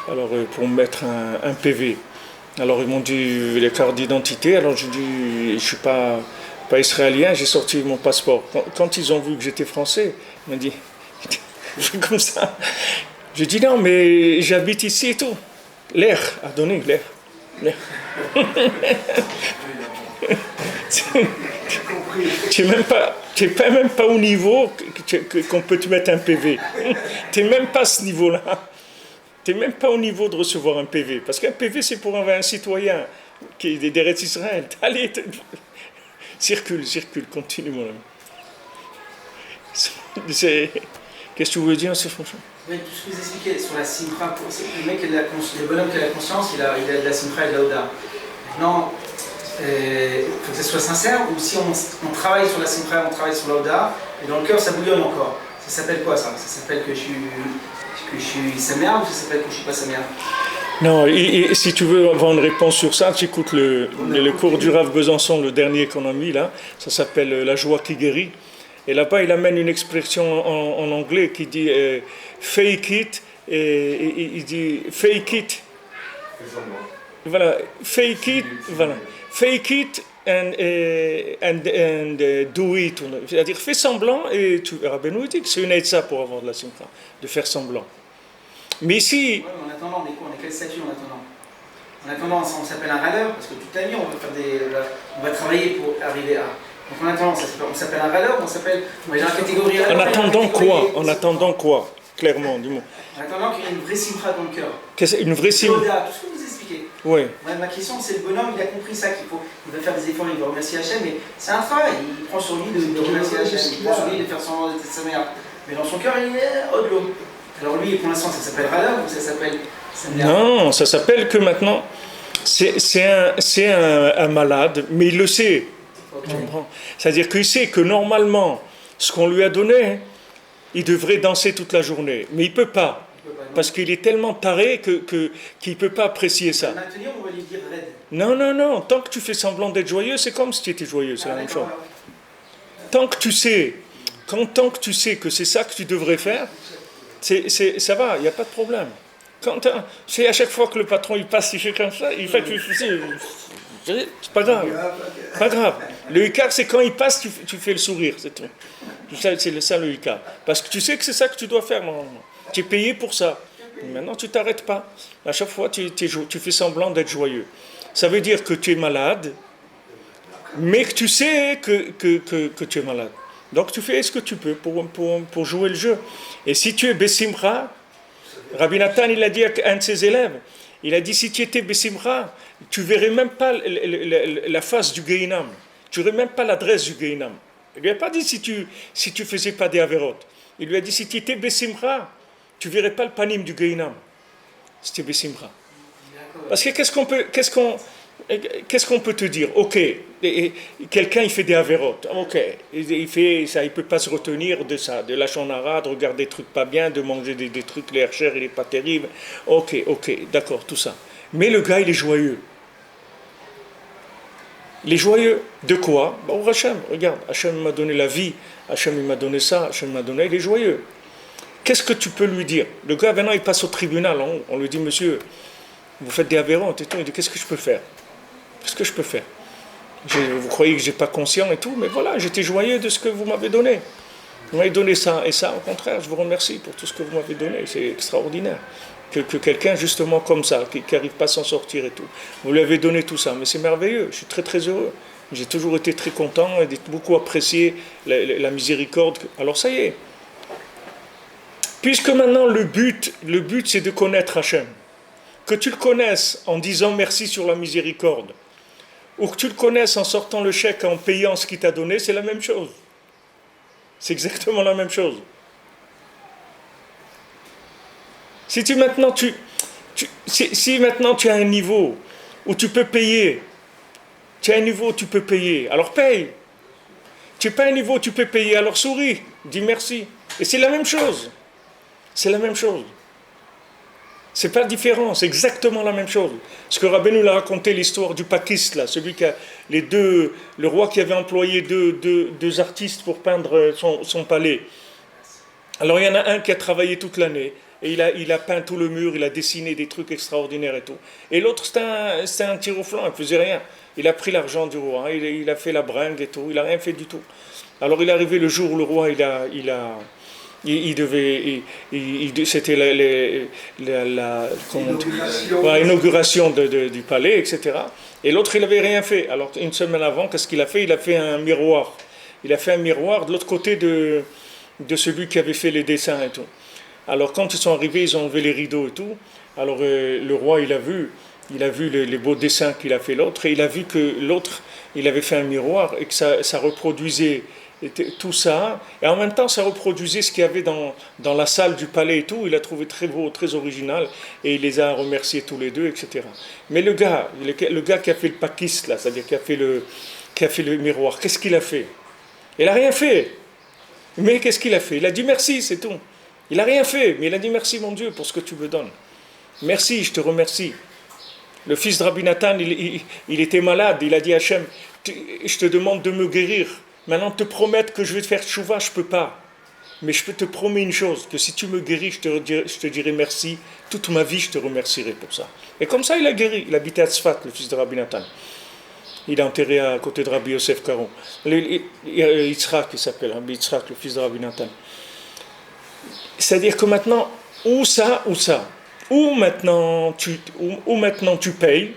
Alors, pour me mettre un PV. Alors, ils m'ont dit les cartes d'identité. Alors, j'ai dit, je ne suis pas israélien, j'ai sorti mon passeport. Quand ils ont vu que j'étais français, ils m'ont dit, comme ça. J'ai dit, non, mais j'habite ici et tout. L'air, a donné l'air. Tu n'es même pas au niveau qu'on peut te mettre un PV. Tu n'es même pas à ce niveau-là. Tu n'es même pas au niveau de recevoir un PV. Parce qu'un PV, c'est pour un citoyen qui est d'Eretz Israël. Allez, circule, continue, mon ami. Qu'est-ce que tu veux dire, c'est franchement? Oui, tout ce que vous expliquez sur la simcha, le bonhomme qui a la conscience, il a de la simcha et de la oda. Maintenant, il faut que ce soit sincère, ou si on travaille sur la simcha, on travaille sur la oda, et dans le cœur ça bouillonne encore. Ça s'appelle quoi ça? Ça s'appelle que je suis sa mère ou ça s'appelle que je suis pas sa mère? Non, et si tu veux avoir une réponse sur ça, j'écoute le cours du Rav Besançon, le dernier qu'on a mis là, ça s'appelle La joie qui guérit. Et là-bas, il amène une expression en anglais qui dit fake it, et il dit fake it. Voilà, fake it, voilà. Fake it and do it. C'est-à-dire, fais semblant et tu verras. Ben, c'est une aide ça pour avoir de la simcha, de faire semblant. Mais ici. Ouais, en attendant, on est quel statut en attendant? En attendant, on s'appelle un râleur, parce que toute la nuit, on va travailler pour arriver à. Donc en attendant, on s'appelle un râleur, on est dans la catégorie râleur. En attendant quoi? Clairement, dis-moi. En attendant qu'il y ait une vraie simcha dans le cœur. Une vraie simcha. Tout ce que vous expliquez. Oui. Ma question, c'est le bonhomme, il a compris ça, il veut faire des efforts, il veut remercier Hachem, mais c'est un travail. Il prend sur lui de remercier Hachem, il prend sur lui de faire son sa mère. Mais dans son cœur, il est au de l'eau. Alors lui, pour l'instant, ça s'appelle râleur ou ça s'appelle sa mère? Non, ça s'appelle que maintenant, c'est un malade, mais il le sait. Okay. C'est-à-dire qu'il sait que normalement, ce qu'on lui a donné, il devrait danser toute la journée. Mais il ne peut pas. Parce qu'il est tellement taré qu'il ne peut pas apprécier ça. Maintenir, on va lui dire raide. Non. Tant que tu fais semblant d'être joyeux, c'est comme si tu étais joyeux. C'est la même chose. Tant que tu sais que c'est ça que tu devrais faire, ça va, il n'y a pas de problème. C'est à chaque fois que le patron il passe, il fait comme ça, il fait que c'est pas grave. Pas grave. Le hikar, c'est quand il passe, tu fais le sourire, c'est tout. C'est ça le hikar. Parce que tu sais que c'est ça que tu dois faire normalement. Tu es payé pour ça. Maintenant, tu ne t'arrêtes pas. À chaque fois, tu fais semblant d'être joyeux. Ça veut dire que tu es malade, mais que tu sais que tu es malade. Donc, tu fais ce que tu peux pour jouer le jeu. Et si tu es Bessimcha, Rabbi Nathan, il a dit à un de ses élèves, il a dit, si tu étais Bessimcha, tu ne verrais même pas la face du Gehinam. Tu ne verrais même pas l'adresse du Gehinam. Il ne lui a pas dit si tu ne faisais pas des avérotes. Il lui a dit, si tu étais Bessimcha, tu ne verrais pas le panim du Gehinam. C'était Bessimcha. Parce que qu'est-ce qu'on peut te dire? Ok, quelqu'un il fait des avérotes. Ok, il fait ça, il peut pas se retenir de ça, de la shonara, de regarder des trucs pas bien, de manger des trucs l'air cher, il est pas terrible. Ok, d'accord, tout ça. Mais le gars il est joyeux. Il est joyeux de quoi? Bon, Hachem, regarde, Hachem m'a donné la vie, Hachem il m'a donné ça, Hachem m'a donné, il est joyeux. Qu'est-ce que tu peux lui dire? Le gars maintenant il passe au tribunal, on lui dit monsieur, vous faites des avérantes et tout, il dit qu'est-ce que je peux faire? Qu'est-ce que je peux faire? Vous croyez que je n'ai pas conscience et tout, mais voilà, j'étais joyeux de ce que vous m'avez donné. Vous m'avez donné ça et ça, au contraire, je vous remercie pour tout ce que vous m'avez donné, c'est extraordinaire. Que quelqu'un justement comme ça, qui n'arrive pas à s'en sortir et tout, vous lui avez donné tout ça, mais c'est merveilleux, je suis très très heureux. J'ai toujours été très content et beaucoup apprécié la miséricorde. Alors ça y est. Puisque maintenant le but c'est de connaître Hachem. Que tu le connaisses en disant merci sur la miséricorde, ou que tu le connaisses en sortant le chèque, en payant ce qu'il t'a donné, c'est la même chose. C'est exactement la même chose. Si maintenant tu as un niveau où tu peux payer, alors paye. Tu n'es pas un niveau où tu peux payer, alors souris, dis merci. Et c'est la même chose. C'est la même chose. C'est pas différent, c'est exactement la même chose. Ce que Rabbeinu l'a raconté, l'histoire du Pakiste, là, celui qui a le roi qui avait employé deux artistes pour peindre son palais. Alors il y en a un qui a travaillé toute l'année, et il a peint tout le mur, il a dessiné des trucs extraordinaires et tout. Et l'autre, c'était un tir au flanc, il faisait rien. Il a pris l'argent du roi, il a fait la bringue et tout, il n'a rien fait du tout. Alors il est arrivé le jour où le roi, c'était l'inauguration du palais, etc. Et l'autre, il n'avait rien fait. Alors, une semaine avant, qu'est-ce qu'il a fait? Il a fait un miroir. Il a fait un miroir de l'autre côté de celui qui avait fait les dessins et tout. Alors, quand ils sont arrivés, ils ont enlevé les rideaux et tout. Alors, le roi, il a vu les beaux dessins qu'il a fait l'autre, et il a vu que l'autre, il avait fait un miroir et que ça reproduisait tout ça, et en même temps ça reproduisait ce qu'il y avait dans la salle du palais et tout. Il a trouvé très beau, très original, et il les a remerciés tous les deux, etc. Mais le gars qui a fait le pakiste, là, c'est-à-dire qui a fait le miroir, qu'est-ce qu'il a fait? Il n'a rien fait. Mais qu'est-ce qu'il a fait? Il a dit merci, c'est tout. Il n'a rien fait, mais il a dit merci mon Dieu pour ce que tu me donnes. Merci, je te remercie. Le fils de Rabbi Nathan, il était malade, il a dit à Hachem, je te demande de me guérir. Maintenant, te promettre que je vais te faire tchouva, je ne peux pas. Mais je peux te promettre une chose, que si tu me guéris, je te dirai merci. Toute ma vie, je te remercierai pour ça. Et comme ça, il a guéri. Il habitait à Tzfat, le fils de Rabbi Nathan. Il est enterré à côté de Rabbi Yosef Caron. Yitzhak, il s'appelle, Rabbi Yitzhak, le fils de Rabbi Nathan. C'est-à-dire que maintenant, ou ça, ou maintenant tu payes,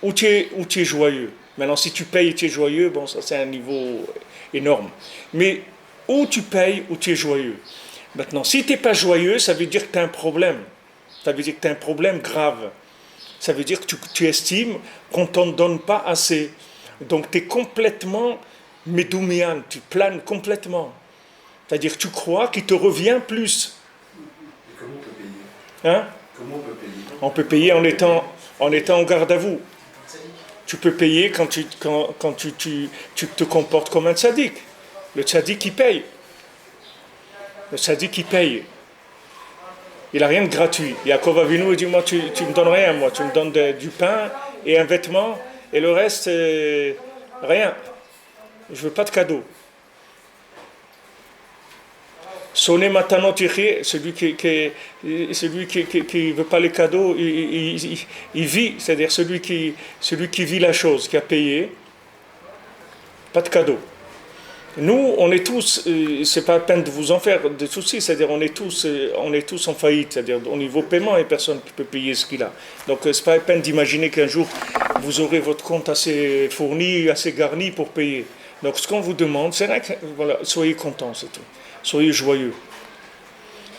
ou tu es joyeux. Maintenant, si tu payes et tu es joyeux, bon, ça c'est un niveau énorme. Mais ou tu payes ou tu es joyeux. Maintenant, si tu n'es pas joyeux, ça veut dire que tu as un problème. Ça veut dire que tu as un problème grave. Ça veut dire que tu estimes qu'on ne t'en donne pas assez. Donc tu es complètement médouméan, tu planes complètement. C'est-à-dire que tu crois qu'il te revient plus. Et comment on peut payer? Hein? Comment on peut payer? On peut payer en étant en garde à vous. Tu peux payer quand tu te comportes comme un tzaddik. Le tzaddik, il paye. Le tzaddik, il paye. Il n'a rien de gratuit. Yaakov Avinu, il dit, moi, tu me donnes rien, moi. Tu me donnes du pain et un vêtement, et le reste, rien. Je ne veux pas de cadeau. Sonner matanot yichye, celui qui ne veut pas les cadeaux, il vit, c'est-à-dire celui qui vit la chose, qui a payé, pas de cadeau. Nous, on est tous, c'est pas la peine de vous en faire de soucis, c'est-à-dire on est tous en faillite, c'est-à-dire au niveau paiement, il n'y a personne qui peut payer ce qu'il a. Donc c'est pas la peine d'imaginer qu'un jour vous aurez votre compte assez fourni, assez garni pour payer. Donc ce qu'on vous demande, c'est vrai que voilà, soyez contents, c'est tout. Soyez joyeux.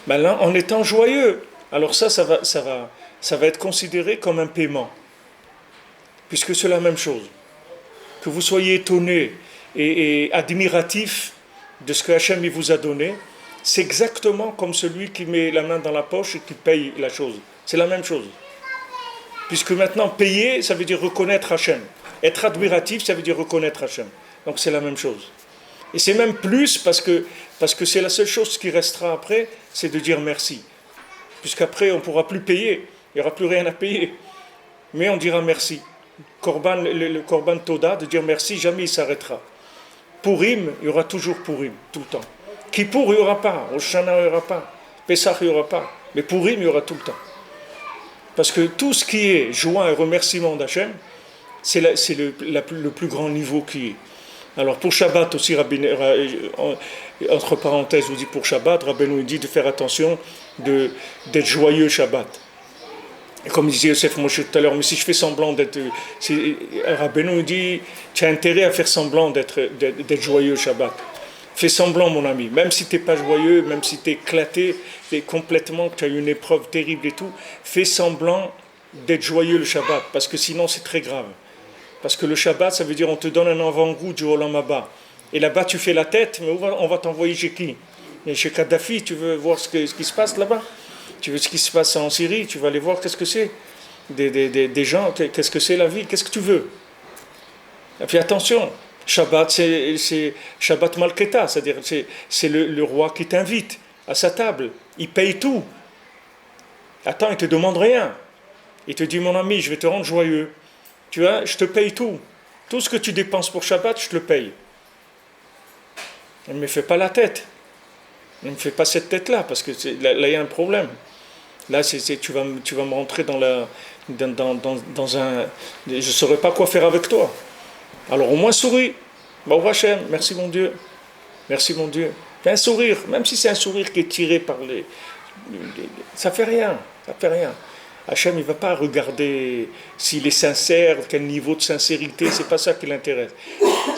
Maintenant, en étant joyeux, alors ça va être considéré comme un paiement, puisque c'est la même chose. Que vous soyez étonné et admiratif de ce que Hachem il vous a donné, c'est exactement comme celui qui met la main dans la poche et qui paye la chose. C'est la même chose. Puisque maintenant, payer, ça veut dire reconnaître Hachem. Être admiratif, ça veut dire reconnaître Hachem. Donc c'est la même chose. Et c'est même plus parce que c'est la seule chose qui restera après, c'est de dire merci. Puisqu'après, on ne pourra plus payer, il n'y aura plus rien à payer. Mais on dira merci. Le Korban Toda, de dire merci, jamais il s'arrêtera. Purim, il y aura toujours Purim, tout le temps. Kippour, il n'y aura pas. Rosh Hashanah, il n'y aura pas. Pesach, il n'y aura pas. Mais Purim, il y aura tout le temps. Parce que tout ce qui est joie et remerciement d'Hachem, c'est le plus grand niveau qui est. Alors pour Shabbat aussi, entre parenthèses, je vous dis pour Shabbat, Rabbeinu dit de faire attention d'être joyeux Shabbat. Et comme disait Yosef Moshe tout à l'heure, mais si je fais semblant d'être... Rabbeinu nous dit, tu as intérêt à faire semblant d'être joyeux Shabbat. Fais semblant, mon ami, même si tu n'es pas joyeux, même si tu es éclaté, complètement, que tu as eu une épreuve terrible et tout, fais semblant d'être joyeux le Shabbat, parce que sinon c'est très grave. Parce que le Shabbat, ça veut dire on te donne un avant-goût du Olam Haba. Et là-bas, tu fais la tête, mais on va t'envoyer chez qui? Et chez Kadhafi, tu veux voir ce qui se passe là-bas? Tu veux ce qui se passe en Syrie? Tu vas aller voir qu'est-ce que c'est? Des gens, qu'est-ce que c'est la vie? Qu'est-ce que tu veux? Et puis attention, Shabbat, c'est Shabbat Malketa, c'est-à-dire c'est le roi qui t'invite à sa table. Il paye tout. Attends, il ne te demande rien. Il te dit, mon ami, je vais te rendre joyeux. Tu vois, je te paye tout. Tout ce que tu dépenses pour Shabbat, je te le paye. Ne me fais pas la tête. Ne me fais pas cette tête-là, parce que là, il y a un problème. Là, tu vas me rentrer dans un... Je ne saurais pas quoi faire avec toi. Alors au moins souris. Baruch Hashem, merci mon Dieu. Merci mon Dieu. Fais un sourire, même si c'est un sourire qui est tiré par les... Ça fait rien, ça fait rien. Hachem, il ne va pas regarder s'il est sincère, quel niveau de sincérité, c'est pas ça qui l'intéresse.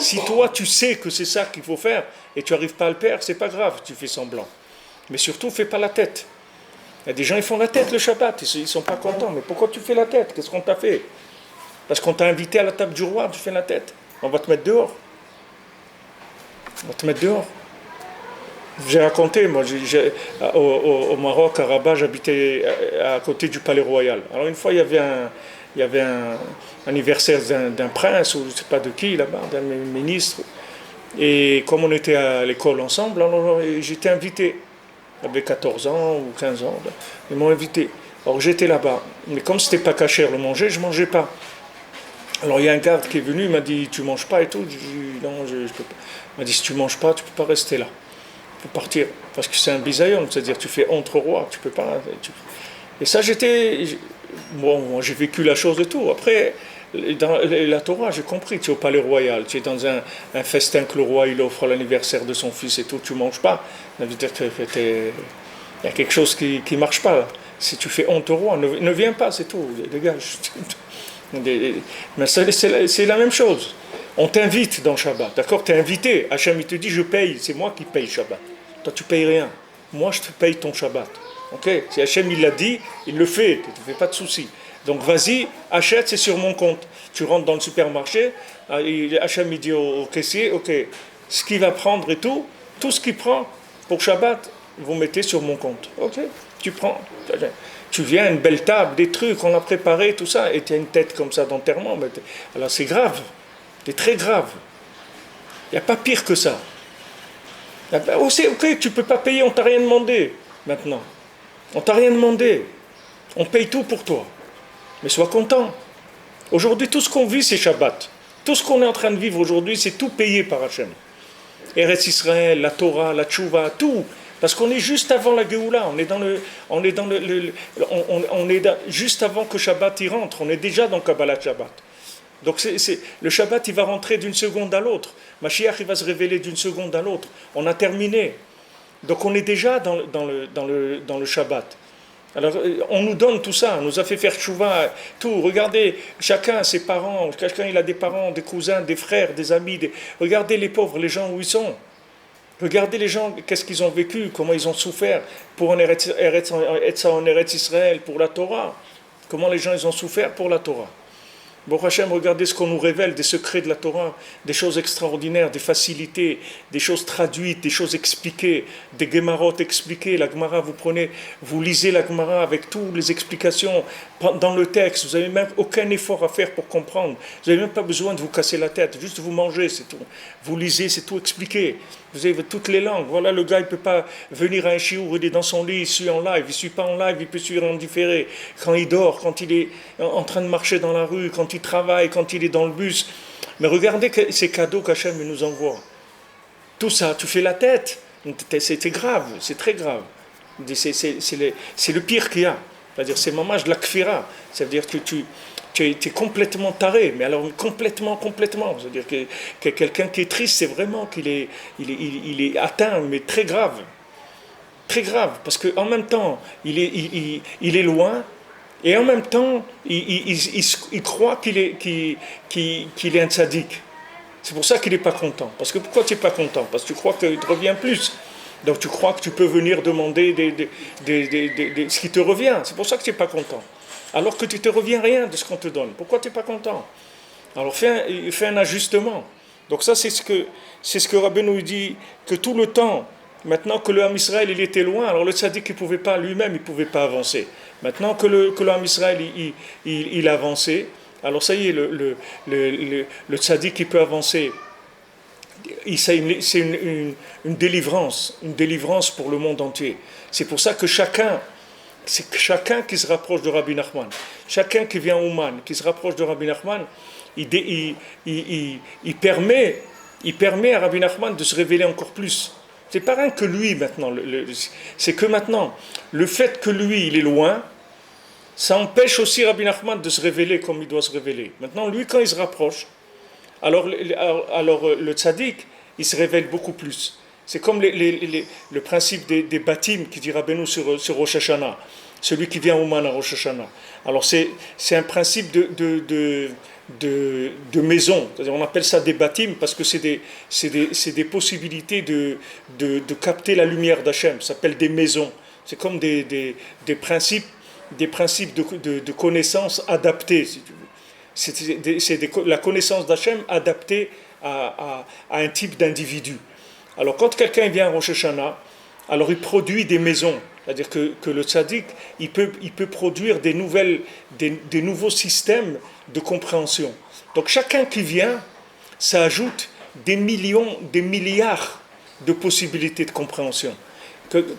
Si toi, tu sais que c'est ça qu'il faut faire, et tu n'arrives pas à le faire, c'est pas grave, tu fais semblant. Mais surtout, fais pas la tête. Il y a des gens, ils font la tête le Shabbat, ils ne sont pas contents. Mais pourquoi tu fais la tête? Qu'est-ce qu'on t'a fait? Parce qu'on t'a invité à la table du roi, tu fais la tête. On va te mettre dehors. On va te mettre dehors. J'ai raconté, moi, au Maroc, à Rabat, j'habitais à côté du Palais Royal. Alors une fois, il y avait un anniversaire d'un prince, ou je ne sais pas de qui, là-bas, d'un ministre. Et comme on était à l'école ensemble, alors j'étais invité. J'avais 14 ans ou 15 ans, ils m'ont invité. Alors j'étais là-bas. Mais comme ce n'était pas cachère le manger, je ne mangeais pas. Alors il y a un garde qui est venu, il m'a dit, tu ne manges pas et tout. J'ai dit, non, je ne peux pas. Il m'a dit, si tu ne manges pas, tu ne peux pas rester là. Il faut partir. Parce que c'est un bisayon, c'est-à-dire tu fais honte au roi, tu ne peux pas. Et ça, moi, j'ai vécu la chose et tout. Après, dans la Torah, j'ai compris, tu es au palais royal, tu es dans un festin que le roi il offre à l'anniversaire de son fils et tout, tu ne manges pas. Ça veut dire qu'il y a quelque chose qui ne marche pas. Si tu fais honte au roi, ne viens pas, c'est tout, dégage. Mais c'est la même chose. On t'invite dans Shabbat, d'accord? Tu es invité. Hachem, il te dit, je paye, c'est moi qui paye Shabbat. Toi, tu ne payes rien. Moi, je te paye ton Shabbat. Okay? Si Hachem, il l'a dit, il le fait. Tu ne fais pas de soucis. Donc, vas-y, achète, c'est sur mon compte. Tu rentres dans le supermarché, Hachem, il dit au caissier, ok, ce qu'il va prendre et tout ce qu'il prend pour Shabbat, vous mettez sur mon compte. Ok? Tu prends. Tu viens à une belle table, des trucs, on a préparé, tout ça, et tu as une tête comme ça d'enterrement. Alors, c'est grave. C'est très grave. Il n'y a pas pire que ça. Ok, tu ne peux pas payer, on ne t'a rien demandé maintenant. On ne t'a rien demandé. On paye tout pour toi. Mais sois content. Aujourd'hui, tout ce qu'on vit, c'est Shabbat. Tout ce qu'on est en train de vivre aujourd'hui, c'est tout payé par Hachem. Eretz Israël, la Torah, la Tchouva, tout. Parce qu'on est juste avant la Géoula. Juste avant que Shabbat y rentre. On est déjà dans Kabbalat Shabbat. Donc le Shabbat, il va rentrer d'une seconde à l'autre. Mashiach, il va se révéler d'une seconde à l'autre. On a terminé. Donc on est déjà dans le Shabbat. Alors on nous donne tout ça, on nous a fait faire tchouva, tout. Regardez, chacun ses parents, chacun il a des parents, des cousins, des frères, des amis. Regardez les pauvres, les gens où ils sont. Regardez les gens, qu'est-ce qu'ils ont vécu, comment ils ont souffert pour être en Eretz Israël, pour la Torah. Comment les gens ils ont souffert pour la Torah. Baruch Hashem, regardez ce qu'on nous révèle, des secrets de la Torah, des choses extraordinaires, des facilités, des choses traduites, des choses expliquées, des Gemarot expliquées. La Gemara, vous lisez la Gemara avec toutes les explications dans le texte. Vous n'avez même aucun effort à faire pour comprendre. Vous n'avez même pas besoin de vous casser la tête, juste vous mangez, c'est tout. Vous lisez, c'est tout expliqué. Vous avez toutes les langues. Voilà, le gars, il ne peut pas venir à un shiur, il est dans son lit, il suit en live. Il ne suit pas en live, il peut suivre en différé. Quand il dort, quand il est en train de marcher dans la rue, quand il travaille, quand il est dans le bus. Mais regardez ces cadeaux qu'Hachem nous envoie. Tout ça, tu fais la tête. C'est grave, c'est très grave. C'est le pire qu'il y a. C'est-à-dire, c'est mamage de la kfira. C'est-à-dire que tu es complètement taré, mais alors complètement. C'est-à-dire que quelqu'un qui est triste, c'est vraiment qu'il est atteint, mais très grave. Très grave, parce qu'en même temps, il est loin, Et en même temps, il croit qu'il est un tzaddik. C'est pour ça qu'il n'est pas content. Parce que pourquoi tu n'es pas content? Parce que tu crois qu'il te revient plus. Donc tu crois que tu peux venir demander ce qui te revient. C'est pour ça que tu n'es pas content. Alors que tu ne te reviens rien de ce qu'on te donne. Pourquoi tu n'es pas content? Alors fais un ajustement. Donc ça, c'est ce que Rabbeinu dit, que tout le temps, maintenant que le Ham Israël il était loin, alors le tzaddik il pouvait pas lui-même, il pouvait pas avancer. Maintenant que le Ham Israël il a avancé, alors ça y est, le tzaddik il peut avancer. C'est une délivrance pour le monde entier. C'est pour ça que chacun qui se rapproche de Rabbi Nachman, chacun qui vient au Man, qui se rapproche de Rabbi Nachman, il permet à Rabbi Nachman de se révéler encore plus. C'est pas rien que lui maintenant, c'est que maintenant, le fait que lui il est loin, ça empêche aussi Rabbi Nachman de se révéler comme il doit se révéler. Maintenant, lui quand il se rapproche, alors le tzaddik, il se révèle beaucoup plus. C'est comme le principe des bâtim qui dit Rabbeinu sur Rosh Hashanah, celui qui vient au Man à Rosh Hashanah. Alors c'est un principe de maison. C'est-à-dire, on appelle ça des bâtim parce que c'est des possibilités de capter la lumière d'Hachem. Ça s'appelle des maisons. C'est comme des principes de connaissances adaptées, si tu veux. C'est la connaissance d'Hachem adaptée à un type d'individu. Alors quand quelqu'un vient à Rosh Hashanah, alors il produit des maisons. C'est-à-dire que le tzaddik, il peut produire des nouveaux systèmes de compréhension. Donc chacun qui vient, ça ajoute des millions, des milliards de possibilités de compréhension.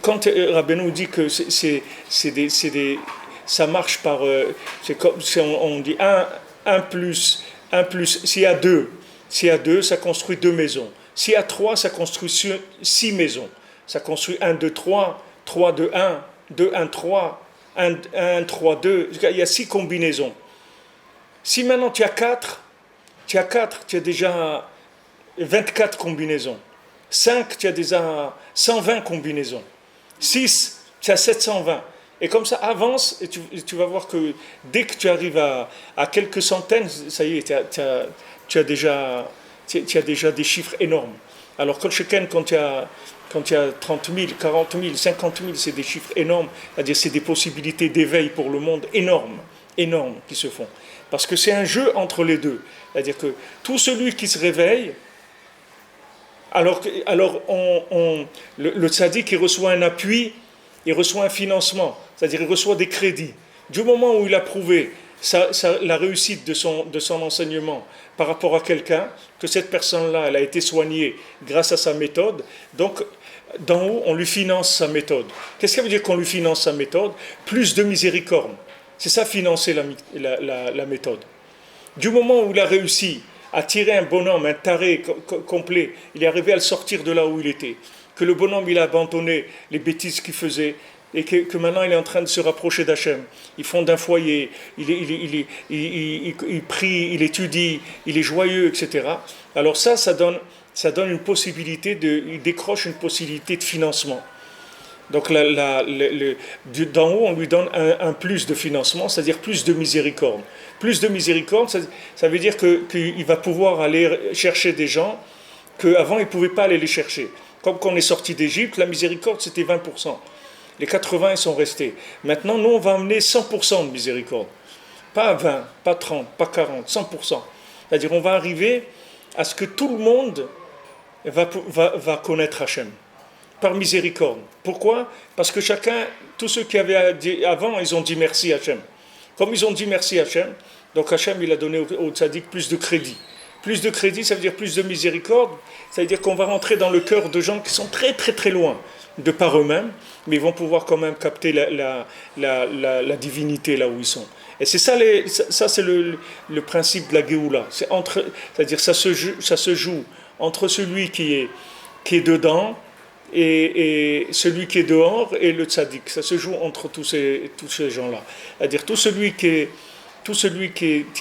Quand Rabbeinu dit que ça marche par... on dit 1 plus, s'il y a 2, ça construit 2 maisons. S'il y a 3, ça construit 6 maisons. Ça construit 1, 2, 3, 3, 2, 1, 2, 1, 3, 1, 3, 2. Il y a 6 combinaisons. Si maintenant tu as 4, tu as déjà 24 combinaisons. 5, tu as déjà 120 combinaisons. 6, tu as 720. Et comme ça, avance, et tu vas voir que dès que tu arrives à quelques centaines, ça y est, tu as déjà des chiffres énormes. Alors quand tu as 30 000, 40 000, 50 000, c'est des chiffres énormes, c'est-à-dire c'est des possibilités d'éveil pour le monde énormes qui se font. Parce que c'est un jeu entre les deux. C'est-à-dire que tout celui qui se réveille, alors le tzaddik, il reçoit un appui, il reçoit un financement, c'est-à-dire il reçoit des crédits. Du moment où il a prouvé la réussite de son enseignement par rapport à quelqu'un, que cette personne-là, elle a été soignée grâce à sa méthode, donc d'en haut, on lui finance sa méthode. Qu'est-ce que ça veut dire qu'on lui finance sa méthode? Plus de miséricorde. C'est ça, financer la méthode. Du moment où il a réussi à tirer un bonhomme, un taré complet, il est arrivé à le sortir de là où il était, que le bonhomme, il a abandonné les bêtises qu'il faisait, et que maintenant il est en train de se rapprocher d'Hachem. Il fonde un foyer, il prie, il étudie, il est joyeux, etc. Alors ça donne une possibilité il décroche une possibilité de financement. Donc d'en haut, on lui donne un plus de financement, c'est-à-dire plus de miséricorde. Plus de miséricorde, ça veut dire qu'il va pouvoir aller chercher des gens qu'avant il ne pouvait pas aller les chercher. Comme quand on est sorti d'Égypte, la miséricorde c'était 20%. Les 80 ils sont restés. Maintenant, nous on va amener 100% de miséricorde. Pas 20, pas 30, pas 40, 100%. C'est-à-dire on va arriver à ce que tout le monde va connaître Hachem. Par miséricorde. Pourquoi? Parce que tous ceux qui avaient dit avant, ils ont dit merci à Hachem. Comme ils ont dit merci à Hachem, donc Hachem il a donné au tzaddik plus de crédit. Plus de crédit, ça veut dire plus de miséricorde, ça veut dire qu'on va rentrer dans le cœur de gens qui sont très très très loin de par eux-mêmes, mais ils vont pouvoir quand même capter la divinité là où ils sont. Et c'est ça c'est le principe de la Géoula. C'est-à-dire ça se joue entre celui qui est dedans et celui qui est dehors et le tzaddik. Ça se joue entre tous ces gens-là. C'est-à-dire tout celui qui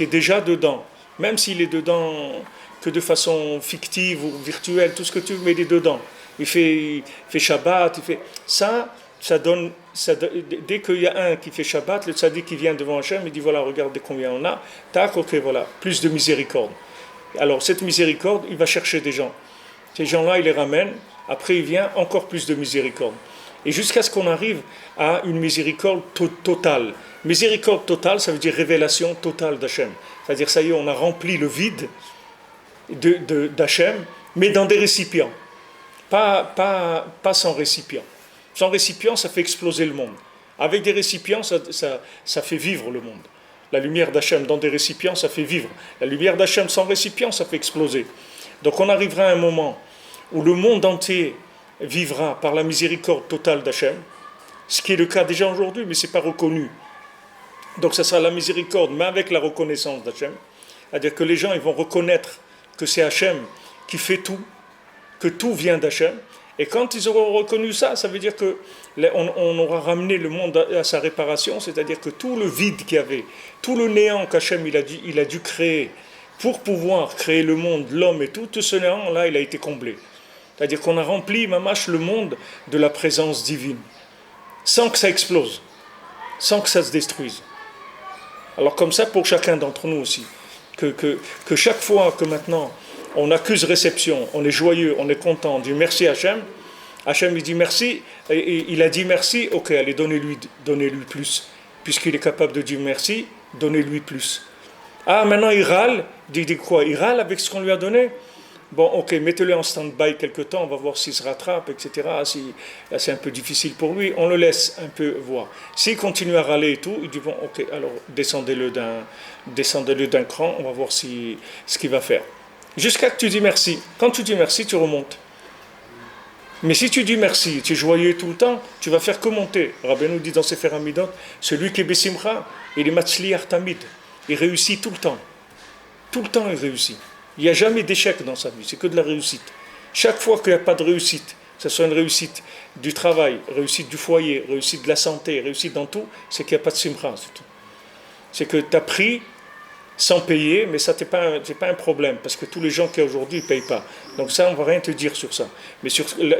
est déjà dedans, même s'il est dedans que de façon fictive ou virtuelle, tout ce que tu veux, mais il est dedans. Il fait Shabbat, il fait ça, dès qu'il y a un qui fait Shabbat, le tzaddik qui vient devant Hachem, il dit voilà, regardez combien on a, tac, ok, voilà, plus de miséricorde. Alors cette miséricorde, il va chercher des gens. Ces gens-là, il les ramène, après il vient encore plus de miséricorde. Et jusqu'à ce qu'on arrive à une miséricorde totale. Miséricorde totale, ça veut dire révélation totale d'Hachem. C'est-à-dire, ça y est, on a rempli le vide d'Hachem, mais dans des récipients. Pas sans récipient. Sans récipient, ça fait exploser le monde. Avec des récipients, ça fait vivre le monde. La lumière d'Hachem dans des récipients, ça fait vivre. La lumière d'Hachem sans récipient, ça fait exploser. Donc on arrivera à un moment où le monde entier vivra par la miséricorde totale d'Hachem, ce qui est le cas déjà aujourd'hui, mais ce n'est pas reconnu. Donc ça sera la miséricorde, mais avec la reconnaissance d'Hachem. C'est-à-dire que les gens ils vont reconnaître que c'est Hachem qui fait tout, que tout vient d'Hachem. Et quand ils auront reconnu ça, ça veut dire qu'on aura ramené le monde à sa réparation, c'est-à-dire que tout le vide qu'il y avait, tout le néant qu'Hachem il a dû créer pour pouvoir créer le monde, l'homme et tout ce néant-là, il a été comblé. C'est-à-dire qu'on a rempli, mamache, le monde de la présence divine, sans que ça explose, sans que ça se détruise. Alors comme ça pour chacun d'entre nous aussi, que chaque fois que maintenant on accuse réception, on est joyeux, on est content, on dit merci Hachem, Hachem il dit merci, et il a dit merci, ok, allez donnez-lui plus, puisqu'il est capable de dire merci, donnez-lui plus. Ah maintenant il râle, dit quoi? Il râle avec ce qu'on lui a donné? Bon, ok, mettez-le en stand-by quelque temps, on va voir s'il se rattrape, etc. Si, là, c'est un peu difficile pour lui, on le laisse un peu voir. S'il continue à râler et tout, il dit bon, ok, alors descendez-le d'un cran, on va voir ce qu'il va faire. Jusqu'à que tu dis merci. Quand tu dis merci, tu remontes. Mais si tu dis merci, tu es joyeux tout le temps, tu vas faire que monter. Rabbi nous dit dans Sefer Hamidot, celui qui est Bessimcha, il est Matzliach Tamid. Il réussit tout le temps. Tout le temps, il réussit. Il n'y a jamais d'échec dans sa vie, c'est que de la réussite. Chaque fois qu'il n'y a pas de réussite, que ce soit une réussite du travail, réussite du foyer, réussite de la santé, réussite dans tout, c'est qu'il n'y a pas de simcha, c'est tout. C'est que tu as pris sans payer, mais ça, c'est pas un problème, parce que tous les gens qui aujourd'hui ne payent pas. Donc ça, on ne va rien te dire sur ça. Mais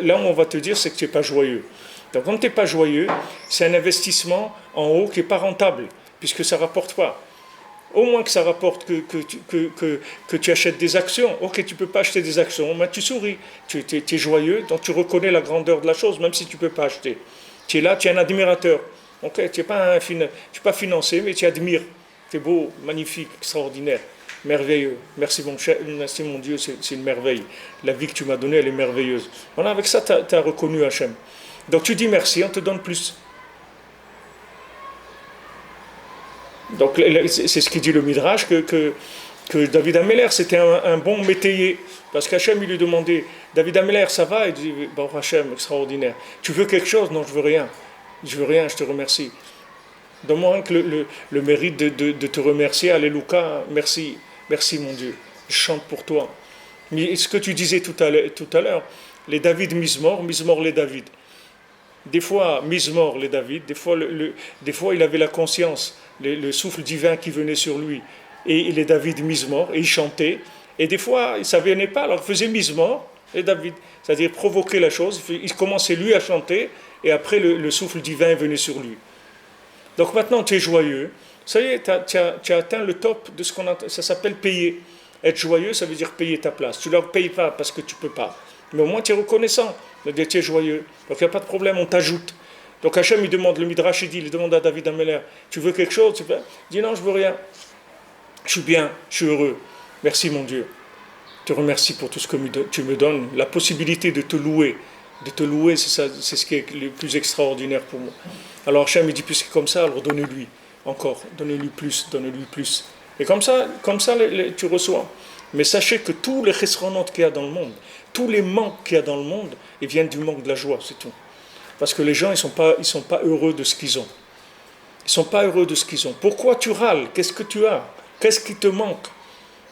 là où on va te dire, c'est que tu n'es pas joyeux. Donc quand tu n'es pas joyeux, c'est un investissement en haut qui n'est pas rentable, puisque ça ne rapporte pas. Au moins que ça rapporte que tu achètes des actions. Ok, tu ne peux pas acheter des actions, mais tu souris. Tu es joyeux, donc tu reconnais la grandeur de la chose, même si tu ne peux pas acheter. Tu es là, tu es un admirateur. Ok, tu n'es pas financé, mais tu admires. Tu es beau, magnifique, extraordinaire, merveilleux. Merci mon Dieu, c'est une merveille. La vie que tu m'as donnée, elle est merveilleuse. Voilà, avec ça, tu as reconnu Hachem. Donc tu dis merci, on te donne plus. Donc c'est ce qu'il dit le Midrash, que David Améler c'était un bon métayer, parce qu'Hachem il lui demandait, David Améler ça va? Il dit, bon Hachem, extraordinaire, tu veux quelque chose? Non, je veux rien, je te remercie. Donne-moi que le mérite de te remercier, alléluia, merci mon Dieu, je chante pour toi. Mais ce que tu disais tout à l'heure, les David Mizmor les David. Des fois, Mizmor les David, des fois il avait la conscience, le souffle divin qui venait sur lui, et les David Mizmor, et il chantait, et des fois, ça ne venait pas, alors il faisait Mizmor, les David, c'est-à-dire provoquer la chose, il commençait lui à chanter, et après le souffle divin venait sur lui. Donc maintenant, tu es joyeux, ça y est, tu as atteint le top de ce ça s'appelle payer. Être joyeux, ça veut dire payer ta place. Tu ne leur payes pas parce que tu ne peux pas, mais au moins tu es reconnaissant, tu es joyeux, donc il n'y a pas de problème, on t'ajoute. Donc Hachem, il demande, le Midrash, il demande à David Améler, tu veux quelque chose? Il dit non, je veux rien. Je suis bien, je suis heureux. Merci mon Dieu. Je te remercie pour tout ce que tu me donnes. La possibilité de te louer. De te louer, c'est ce qui est le plus extraordinaire pour moi. Alors Hachem, il dit, puisque comme ça, alors donnez-lui encore. Donnez-lui plus, donnez-lui plus. Et comme ça tu reçois. Mais sachez que tous les chesronot qu'il y a dans le monde, tous les manques qu'il y a dans le monde, ils viennent du manque de la joie, c'est tout. Parce que les gens, ils sont pas heureux de ce qu'ils ont. Ils ne sont pas heureux de ce qu'ils ont. Pourquoi tu râles? Qu'est-ce que tu as? Qu'est-ce qui te manque?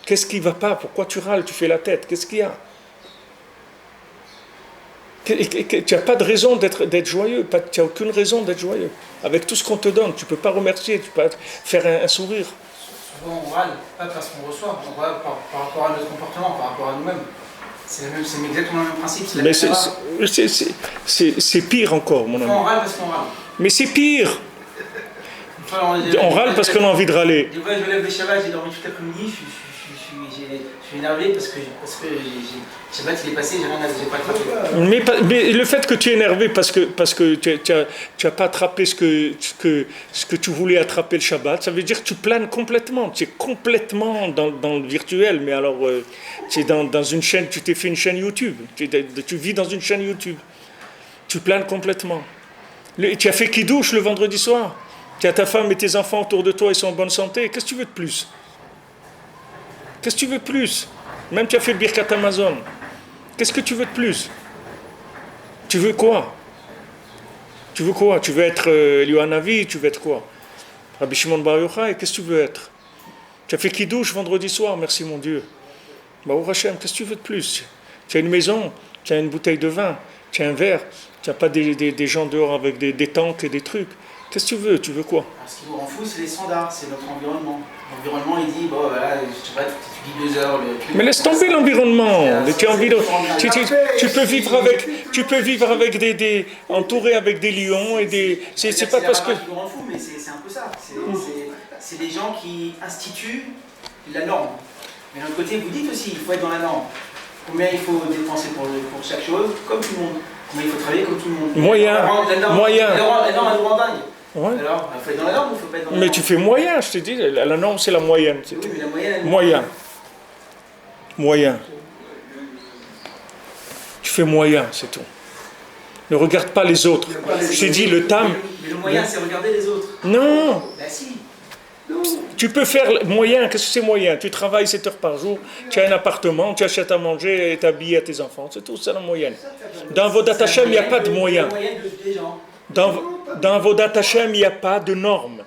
Qu'est-ce qui ne va pas? Pourquoi tu râles? Tu fais la tête. Qu'est-ce qu'il y a? Tu n'as pas de raison d'être joyeux. Tu n'as aucune raison d'être joyeux. Avec tout ce qu'on te donne, tu ne peux pas remercier, tu ne peux pas faire un sourire. Souvent on râle, pas parce qu'on reçoit, on râle par rapport à notre comportement, par rapport à nous-mêmes. C'est exactement le même principe. C'est la Mais même c'est pire encore, mon ami. On râle parce qu'on râle. Mais c'est pire. Enfin, On râle parce qu'on a envie de râler. Des fois, je me lève le Shabbat, j'ai dormi toute l'après-midi, je suis énervé parce que Shabbat il est passé, j'ai pas attrapé. Mais le fait que tu es énervé parce que tu n'as pas attrapé ce que tu voulais attraper le Shabbat, ça veut dire que tu planes complètement. Tu es complètement dans le virtuel. Mais alors, tu es dans une chaîne, tu t'es fait une chaîne YouTube. Tu vis dans une chaîne YouTube. Tu planes complètement. Tu as fait Kiddush le vendredi soir. Tu as ta femme et tes enfants autour de toi, ils sont en bonne santé. Qu'est-ce que tu veux de plus? Qu'est-ce que tu veux de plus? Même tu as fait le Birkat Amazon. Qu'est-ce que tu veux de plus? Tu veux quoi? Tu veux quoi? Tu veux être Eliyahu, tu veux être quoi? Rabbi Shimon Bar Yochai, qu'est-ce que tu veux être? Tu as fait Kiddush vendredi soir, merci mon Dieu. Baruch Hashem, qu'est-ce que tu veux de plus? Tu as une maison, tu as une bouteille de vin, tu as un verre, tu n'as pas des gens dehors avec des tanks et des trucs. Qu'est-ce que tu veux? Tu veux quoi? Alors, ce qui vous rend fou, c'est les standards, c'est notre environnement. L'environnement, il dit, bon, voilà, je sais pas, tu dis 2 heures. Mais laisse tomber l'environnement. Tu peux vivre avec entouré avec des lions et des. C'est pas parce que. C'est qui vous rend fou, mais c'est un peu ça. C'est des gens qui instituent la norme. Mais d'un autre côté, vous dites aussi, il faut être dans la norme. Combien il faut dépenser pour chaque chose, comme tout le monde. Combien il faut travailler comme tout le monde. Moyen. La norme, elle nous rend dingue. Ouais. Alors, il faut être dans la norme ou il ne faut pas être dans la norme? Mais tu fais moyen, je te dis, la norme c'est la moyenne. Oui, mais la moyenne, elle Moyen. Tu fais moyen, c'est tout. Ne regarde pas les autres. Je t'ai dit, le tam. Mais le moyen, c'est regarder les autres. Non. Ben si. Tu peux faire moyen, qu'est-ce que c'est moyen? Tu travailles 7 heures par jour, tu as un appartement, tu achètes à manger et tu habilles à tes enfants. C'est tout, c'est la moyenne. Dans Vodat Hashem, il n'y a pas de moyen. Dans Vodat Hashem, il n'y a pas de normes.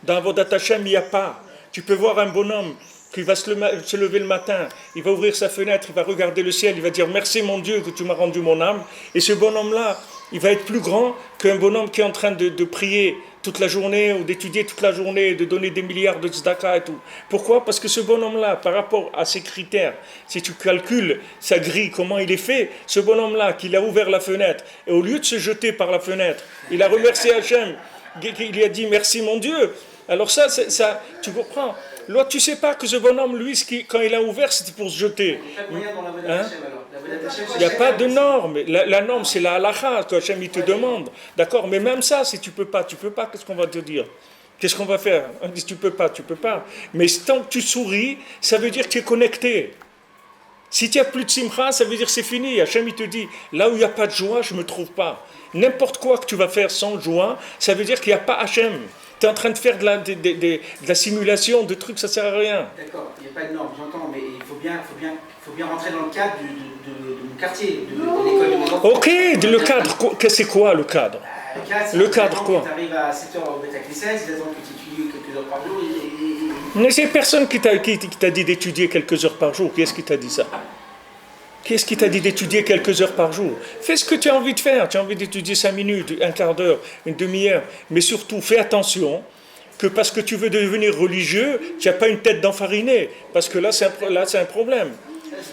Dans Vodat Hashem, il n'y a pas. Tu peux voir un bonhomme qui va se lever le matin, il va ouvrir sa fenêtre, il va regarder le ciel, il va dire merci mon Dieu que tu m'as rendu mon âme. Et ce bonhomme-là, il va être plus grand qu'un bonhomme qui est en train de prier toute la journée ou d'étudier toute la journée, de donner des milliards de tzedaka et tout. Pourquoi? Parce que ce bonhomme-là, par rapport à ses critères, si tu calcules sa grille, comment il est fait, ce bonhomme-là, qu'il a ouvert la fenêtre, et au lieu de se jeter par la fenêtre, il a remercié Hachem, il lui a dit merci mon Dieu. Alors ça, tu comprends? L'autre, tu sais pas que ce bonhomme, lui, quand il a ouvert, c'était pour se jeter. Il n'y a pas de norme. La norme, c'est la halakha que Hachem il te demande. D'accord? Mais même ça, si tu peux pas, qu'est-ce qu'on va te dire? Qu'est-ce qu'on va faire? On dit tu peux pas. Mais tant que tu souris, ça veut dire que tu es connecté. Si tu n'as plus de simcha, ça veut dire que c'est fini. Hachem il te dit, là où il n'y a pas de joie, je ne me trouve pas. N'importe quoi que tu vas faire sans joie, ça veut dire qu'il n'y a pas Hachem. Tu es en train de faire de la simulation, de trucs, ça ne sert à rien. D'accord, il n'y a pas de norme, j'entends, mais il faut bien rentrer dans le cadre de mon quartier, de l'école de mes enfants. Ok, le cadre, c'est quoi le cadre? Le cadre quoi? Tu arrives à 7h au Beth Knesset, ils attendent que tu étudies quelques heures par jour. Mais c'est personne qui t'a dit d'étudier quelques heures par jour. Qui est-ce qui t'a dit ça? Qu'est-ce qui t'a dit d'étudier quelques heures par jour? Fais ce que tu as envie de faire. Tu as envie d'étudier 5 minutes, un quart d'heure, une demi-heure. Mais surtout, fais attention que parce que tu veux devenir religieux, tu n'as pas une tête d'enfariné. Parce que là, c'est un problème.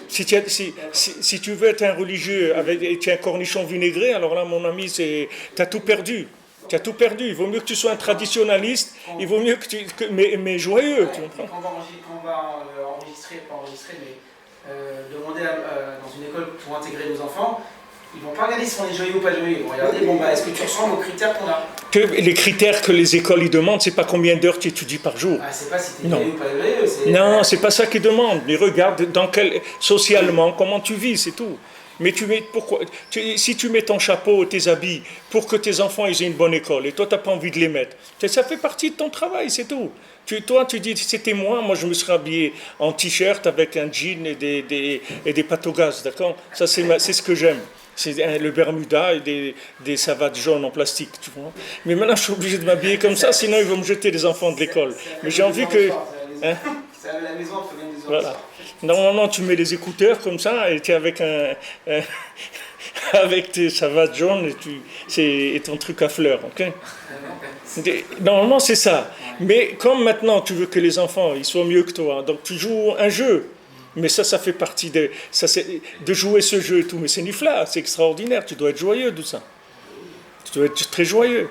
Si tu veux être un religieux et tu as un cornichon vinaigré, alors là, mon ami, tu as tout perdu. Tu as tout perdu. Il vaut mieux que tu sois un traditionnaliste. Il vaut mieux mais joyeux. Tu comprends? Quand on va enregistrer, demander dans une école pour intégrer nos enfants, ils ne vont pas regarder si on est joyeux ou pas joyeux. Ils vont regarder, est-ce que tu ressembles aux critères qu'on a? Les critères que les écoles ils demandent, c'est pas combien d'heures tu étudies par jour. C'est pas si tu es joyeux ou pas joyeux. Non, c'est pas ça qu'ils demandent. Ils regardent socialement comment tu vis, c'est tout. Mais si tu mets ton chapeau, tes habits, pour que tes enfants aient une bonne école, et toi, tu n'as pas envie de les mettre, ça fait partie de ton travail, c'est tout. Toi, tu dis, c'était moi je me serais habillé en t-shirt avec un jean et des pâtes au gaz, d'accord? Ça, c'est ce que j'aime. C'est le Bermuda et des savates jaunes en plastique, tu vois. Mais maintenant, je suis obligé de m'habiller comme ça, sinon ils vont me jeter les enfants de l'école. Mais j'ai envie que... C'est à la maison, on fait même des voilà. Normalement, tu mets les écouteurs comme ça et tu es avec avec tes savates jaunes et ton truc à fleurs, ok? Normalement, c'est ça. Mais comme maintenant, tu veux que les enfants ils soient mieux que toi, donc tu joues un jeu. Mais ça fait partie de jouer ce jeu et tout. Mais c'est nifla, c'est extraordinaire. Tu dois être joyeux de ça. Tu dois être très joyeux.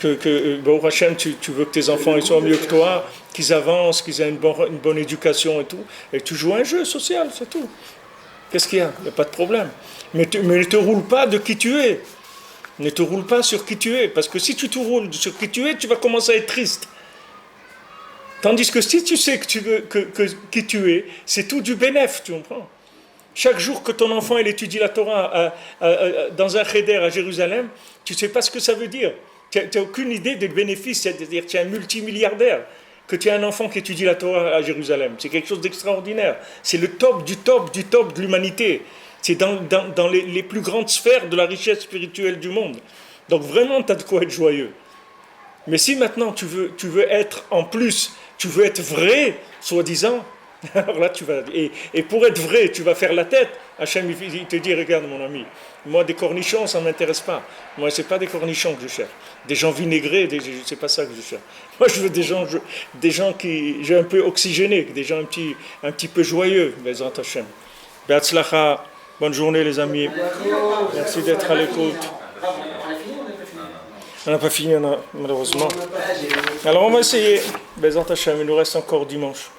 Baruch Hashem, tu veux que tes enfants ils soient mieux que toi, qu'ils avancent, qu'ils aient une bonne éducation et tout. Et tu joues un jeu social, c'est tout. Qu'est-ce qu'il y a? Il n'y a pas de problème. Mais ne te roule pas de qui tu es. Ne te roule pas sur qui tu es. Parce que si tu te roules sur qui tu es, tu vas commencer à être triste. Tandis que si tu sais qui tu es, c'est tout du bénéf, tu comprends? Chaque jour que ton enfant il étudie la Torah dans un cheder à Jérusalem, tu ne sais pas ce que ça veut dire. Tu n'as aucune idée des bénéfices, c'est-à-dire que tu es un multimilliardaire, que tu as un enfant qui étudie la Torah à Jérusalem. C'est quelque chose d'extraordinaire. C'est le top du top du top de l'humanité. C'est dans les plus grandes sphères de la richesse spirituelle du monde. Donc vraiment, tu as de quoi être joyeux. Mais si maintenant tu veux être en plus, tu veux être vrai, soi-disant, alors là tu vas... Et pour être vrai, tu vas faire la tête. Hachem, il te dit, regarde mon ami, moi des cornichons, ça ne m'intéresse pas. Moi, ce n'est pas des cornichons que je cherche. Des gens vinaigrés, c'est pas ça que je cherche. Moi, je veux des gens qui, j'ai un peu oxygénés, des gens un petit peu joyeux. Bezrat Hachem. Be'atzlacha. Bonne journée les amis. Merci d'être à l'écoute. On n'a pas fini, malheureusement. Alors on va essayer. Bezrat Hachem, il nous reste encore dimanche.